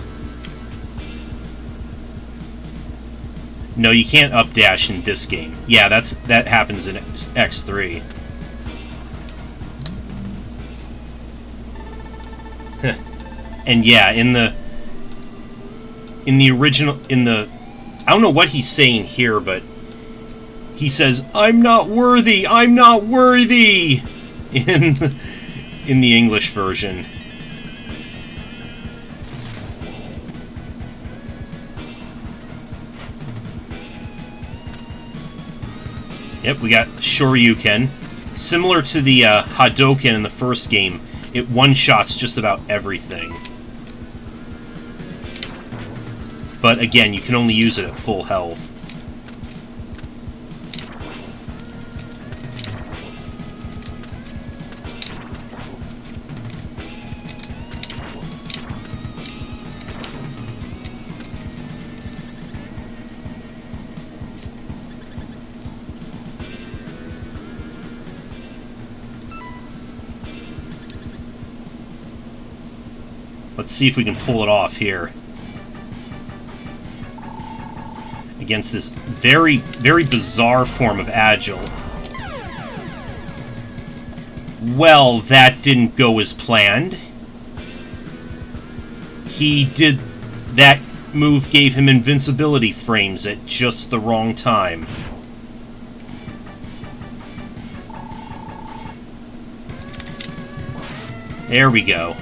No, you can't up dash in this game. Yeah, that happens in X3. And yeah, in the original, I don't know what he's saying here, but he says, "I'm not worthy, I'm not worthy," in the English version. Yep, we got Shoryuken. Similar to the Hadouken in the first game, it one-shots just about everything. But again, you can only use it at full health. Let's see if we can pull it off here. Against this very, very bizarre form of Agile. Well, that didn't go as planned. That move gave him invincibility frames at just the wrong time. There we go.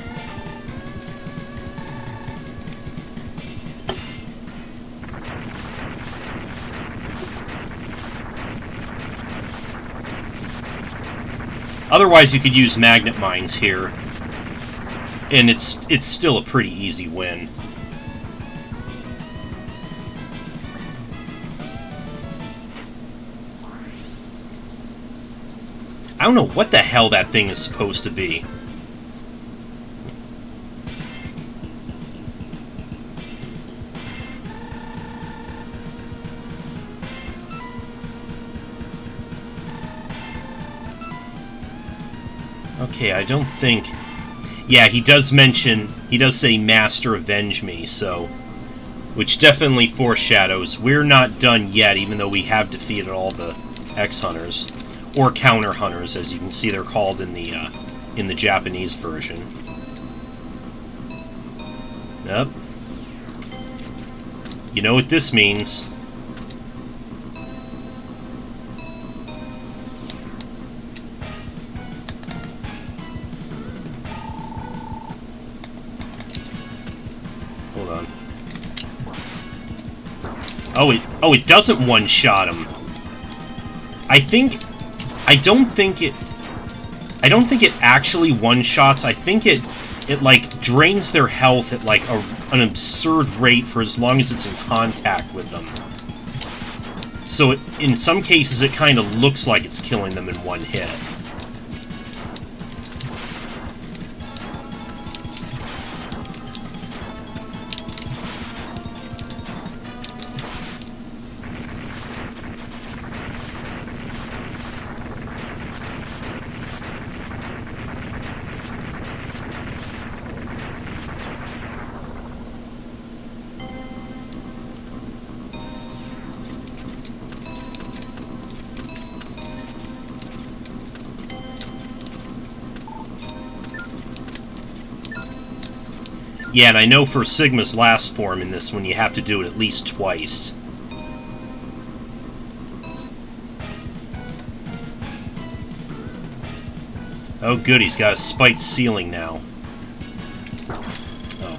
Otherwise, you could use magnet mines here, and it's still a pretty easy win. I don't know what the hell that thing is supposed to be. Okay, I don't think... Yeah, he does say Master Avenge Me, so... Which definitely foreshadows we're not done yet, even though we have defeated all the X-Hunters. Or Counter-Hunters, as you can see they're called in the Japanese version. Yep. You know what this means. Oh, it doesn't one-shot him. I don't think it actually one-shots. I think it like drains their health at like an absurd rate for as long as it's in contact with them. So in some cases it kind of looks like it's killing them in one hit. Yeah, and I know for Sigma's last form in this one, you have to do it at least twice. Oh good, he's got a spiked ceiling now. Oh.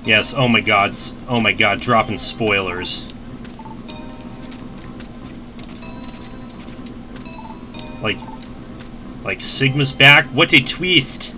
Yes, oh my god, dropping spoilers. Like Sigma's back? What a twist!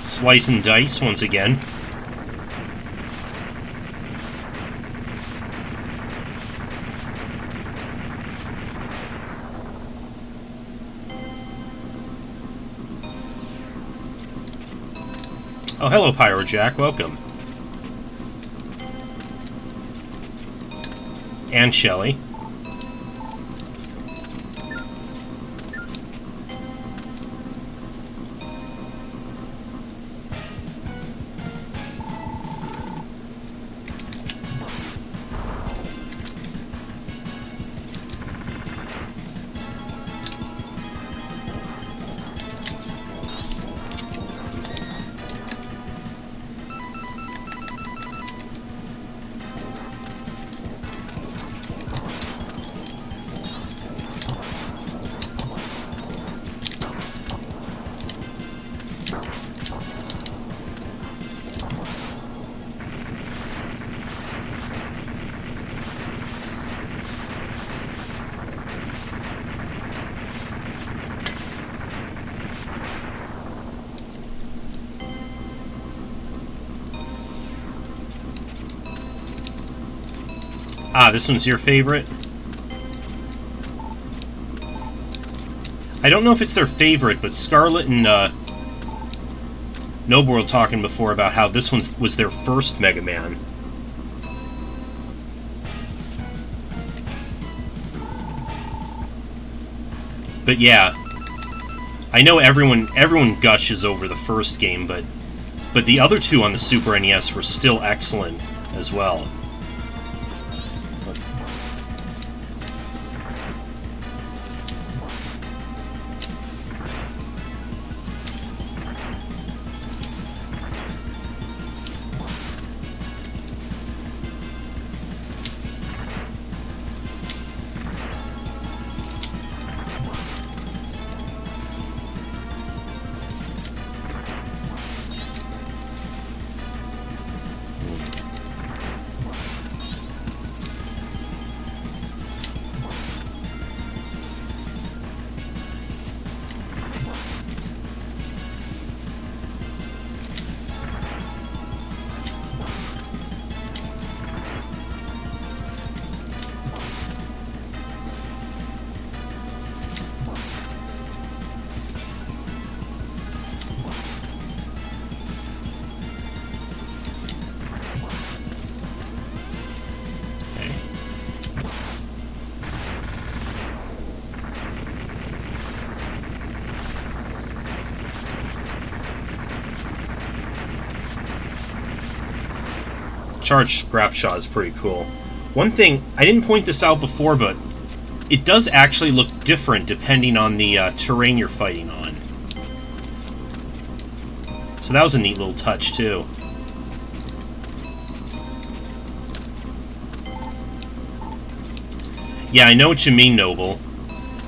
Slice and dice once again. Oh, hello, Pyrojack. Welcome. And Shelly. Ah, this one's your favorite? I don't know if it's their favorite, but Scarlet and Noble were talking before about how this one was their first Mega Man. But yeah, I know everyone gushes over the first game, but the other two on the Super NES were still excellent as well. Charged Scrap Shot is pretty cool. One thing, I didn't point this out before, but it does actually look different depending on the terrain you're fighting on. So that was a neat little touch, too. Yeah, I know what you mean, Noble.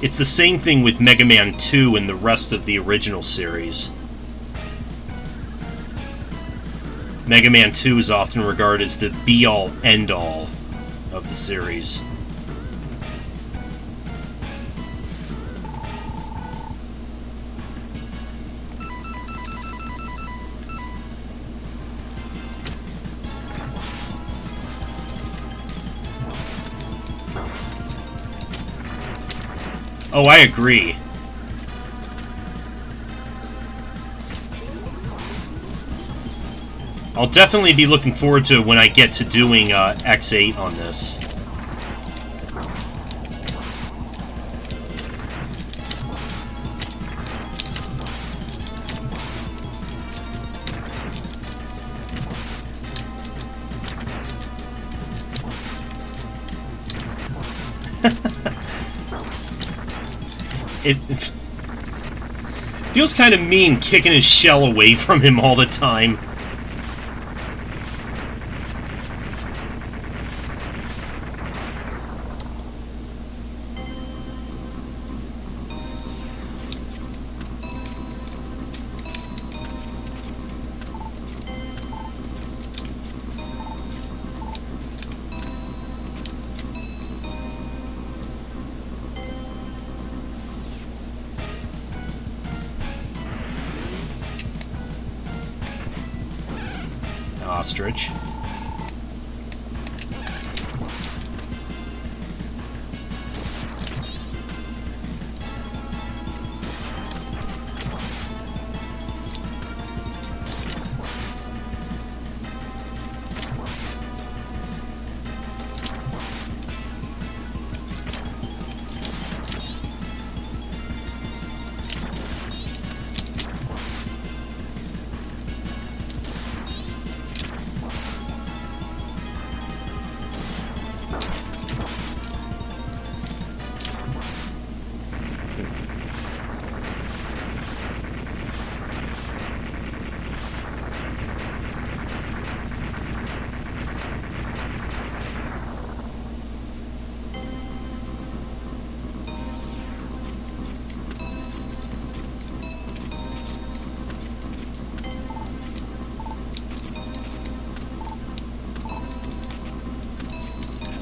It's the same thing with Mega Man 2 and the rest of the original series. Mega Man 2 is often regarded as the be-all, end-all of the series. Oh, I agree. I'll definitely be looking forward to when I get to doing X8 on this. It feels kind of mean kicking his shell away from him all the time. Ostrich.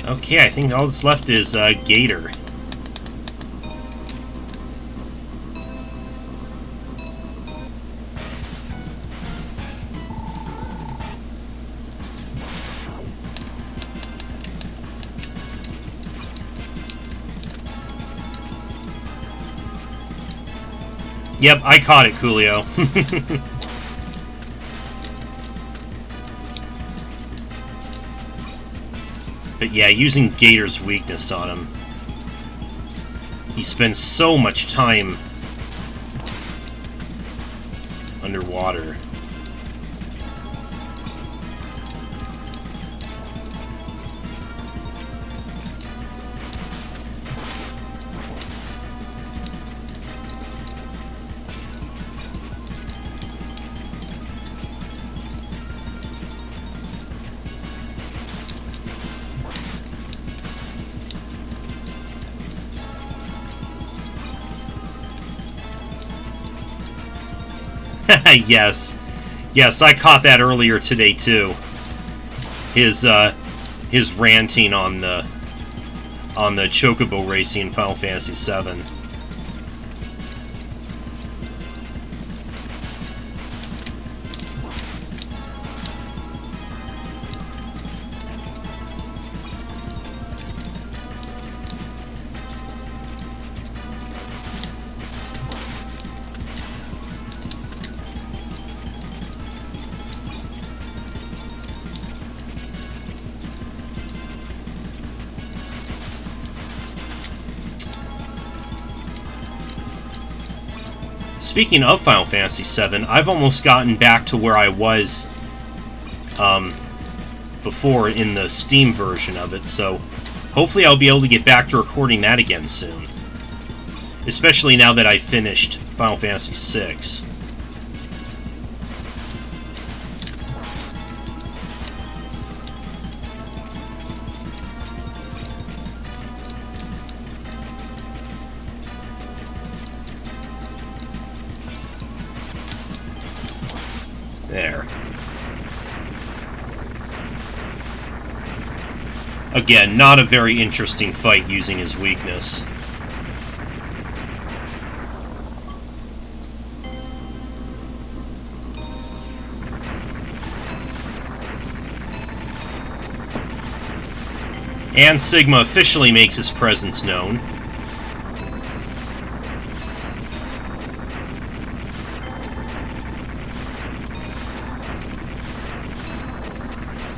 Okay, I think all that's left is Gator. Yep, I caught it, Coolio. But yeah, using Gator's weakness on him. He spends so much time underwater. Yes. Yes, I caught that earlier today, too. His ranting on the Chocobo racing in Final Fantasy VII. Speaking of Final Fantasy VII, I've almost gotten back to where I was before in the Steam version of it, so hopefully I'll be able to get back to recording that again soon. Especially now that I've finished Final Fantasy VI. There. Again, not a very interesting fight using his weakness. And Sigma officially makes his presence known.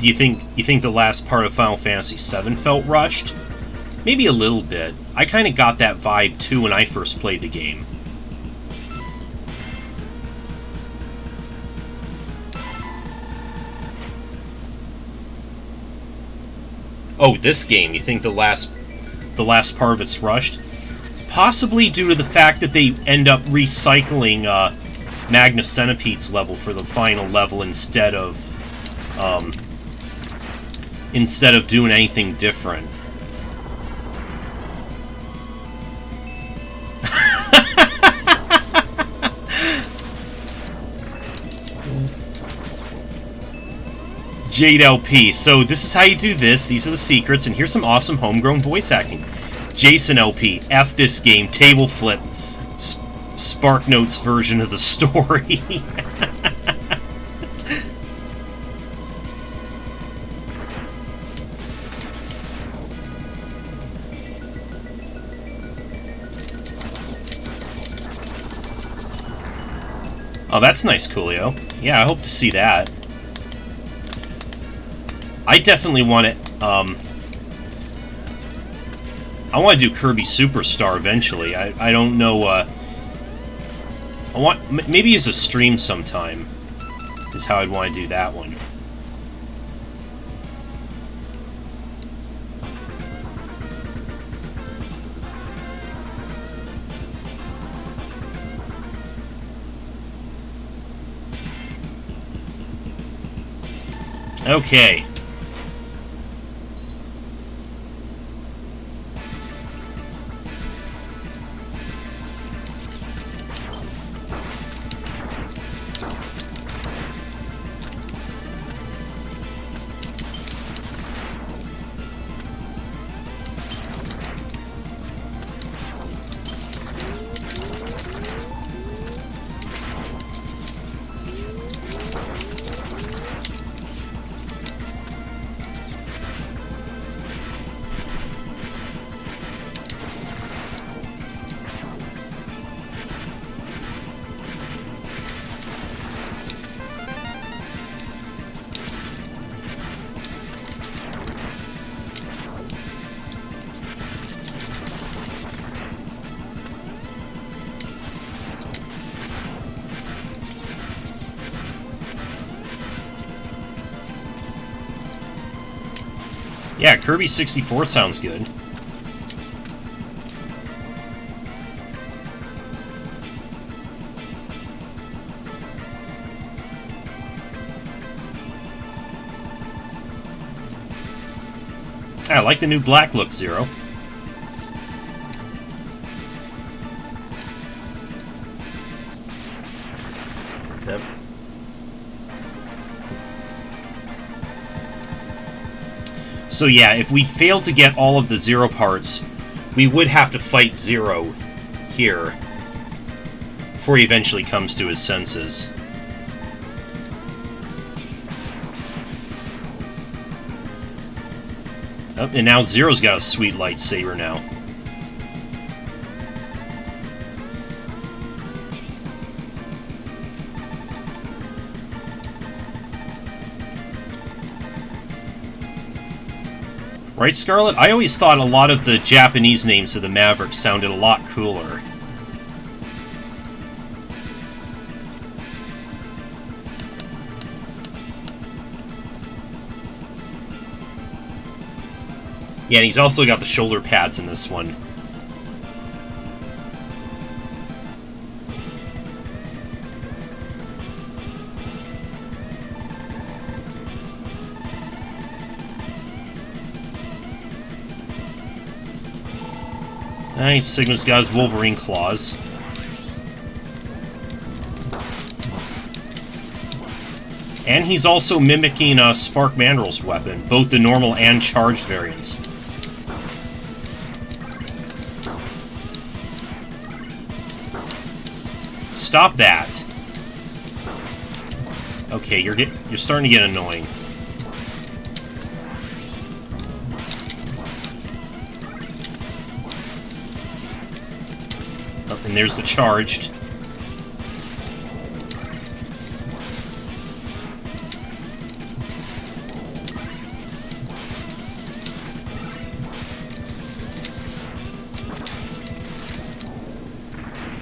Do you think the last part of Final Fantasy VII felt rushed? Maybe a little bit. I kind of got that vibe too when I first played the game. Oh, this game, you think the last part of it's rushed? Possibly due to the fact that they end up recycling Magna Centipede's level for the final level instead of doing anything different. Jade LP. So this is how you do this. These are the secrets, and here's some awesome homegrown voice acting. Jason LP. F this game. Table flip. Spark Notes version of the story. Oh, that's nice, Coolio. Yeah, I hope to see that. I definitely want it. I want to do Kirby Superstar eventually. I don't know. I want maybe as a stream sometime. Is how I'd want to do that one. Okay. Yeah, Kirby 64 sounds good. I like the new black look, Zero. Yep. So yeah, if we fail to get all of the Zero parts, we would have to fight Zero here before he eventually comes to his senses. Oh, and now Zero's got a sweet lightsaber now. Right, Scarlet? I always thought a lot of the Japanese names of the Mavericks sounded a lot cooler. Yeah, and he's also got the shoulder pads in this one. Nice, Sigma's got his Wolverine claws. And he's also mimicking Spark Mandrel's weapon, both the normal and charged variants. Stop that! Okay, you're starting to get annoying. Oh, and there's the charged.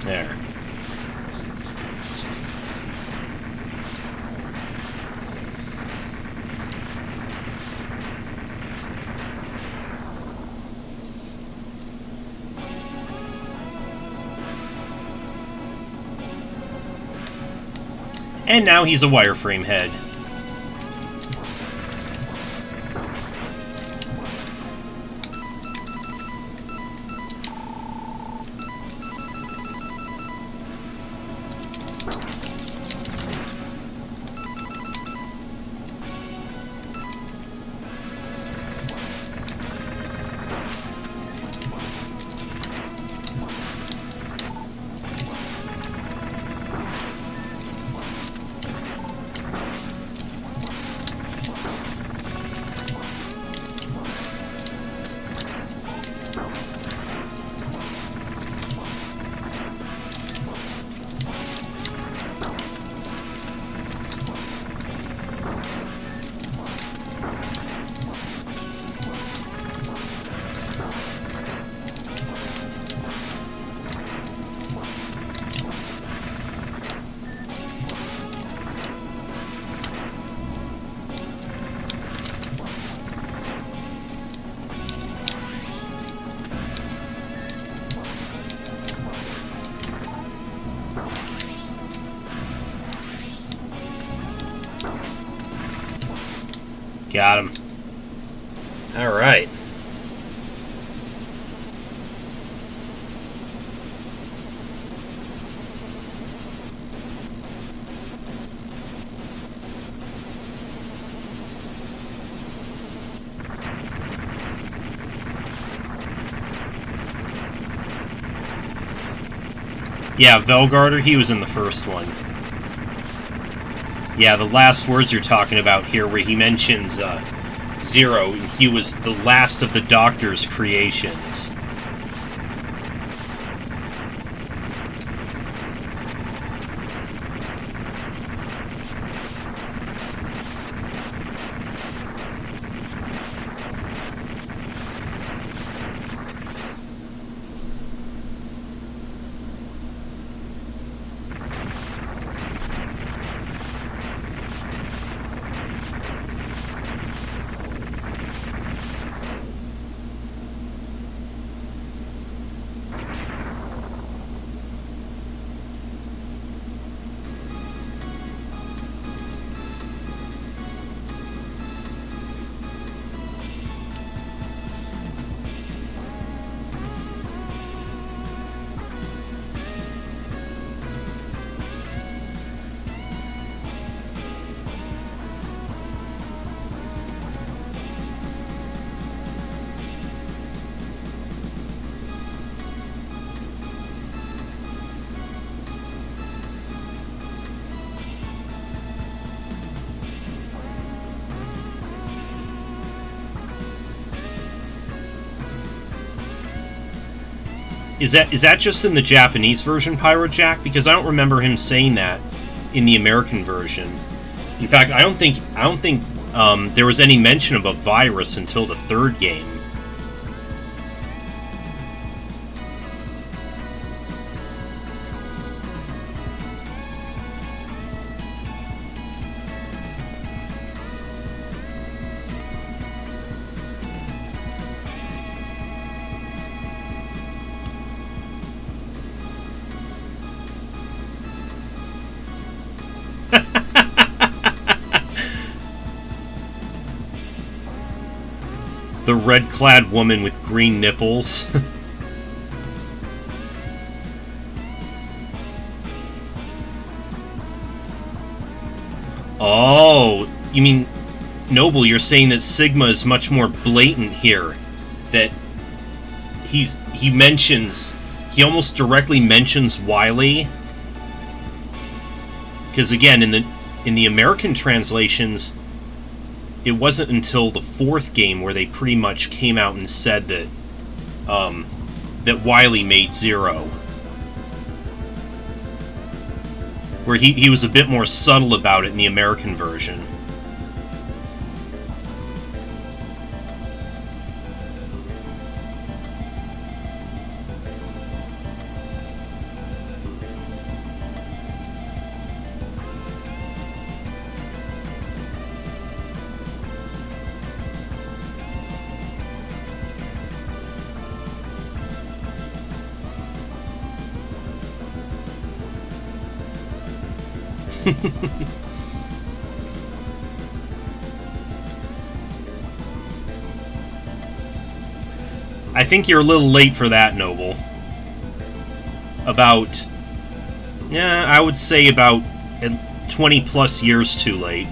There. And now he's a wireframe head. Got him. Alright. Yeah, Velgarder, he was in the first one. Yeah, the last words you're talking about here, where he mentions Zero, he was the last of the Doctor's creations. Is that just in the Japanese version, Pyrojack? Because I don't remember him saying that in the American version. In fact, I don't think there was any mention of a virus until the third game. The red-clad woman with green nipples. Oh, you mean, Noble, you're saying that Sigma is much more blatant here. That he almost directly mentions Wily. Because again, in the American translations, it wasn't until the fourth game where they pretty much came out and said that that Wily made Zero. Where he was a bit more subtle about it in the American version. I think you're a little late for that, Noble. About... yeah, I would say about 20 plus years too late.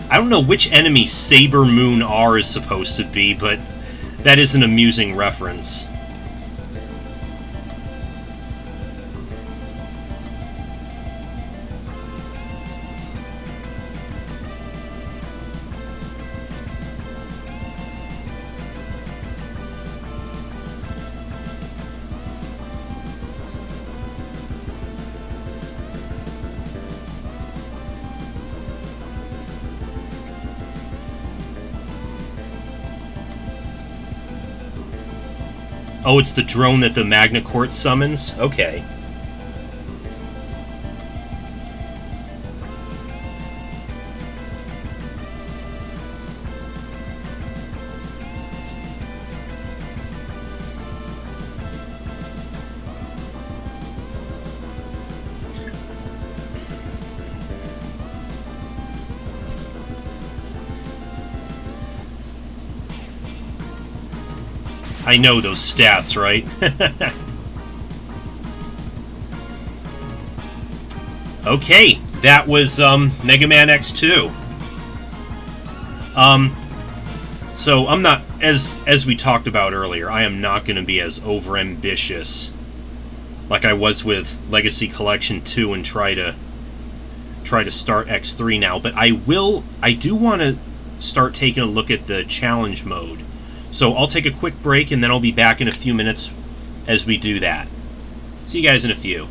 I don't know which enemy Saber Moon R is supposed to be, but that is an amusing reference. Oh, it's the drone that the Magna Court summons? Okay. I know those stats, right? Okay, that was Mega Man X2. So I'm not, as we talked about earlier, I am not going to be as overambitious like I was with Legacy Collection 2 and try to start X3 now, but I do want to start taking a look at the challenge mode. So I'll take a quick break, and then I'll be back in a few minutes as we do that. See you guys in a few.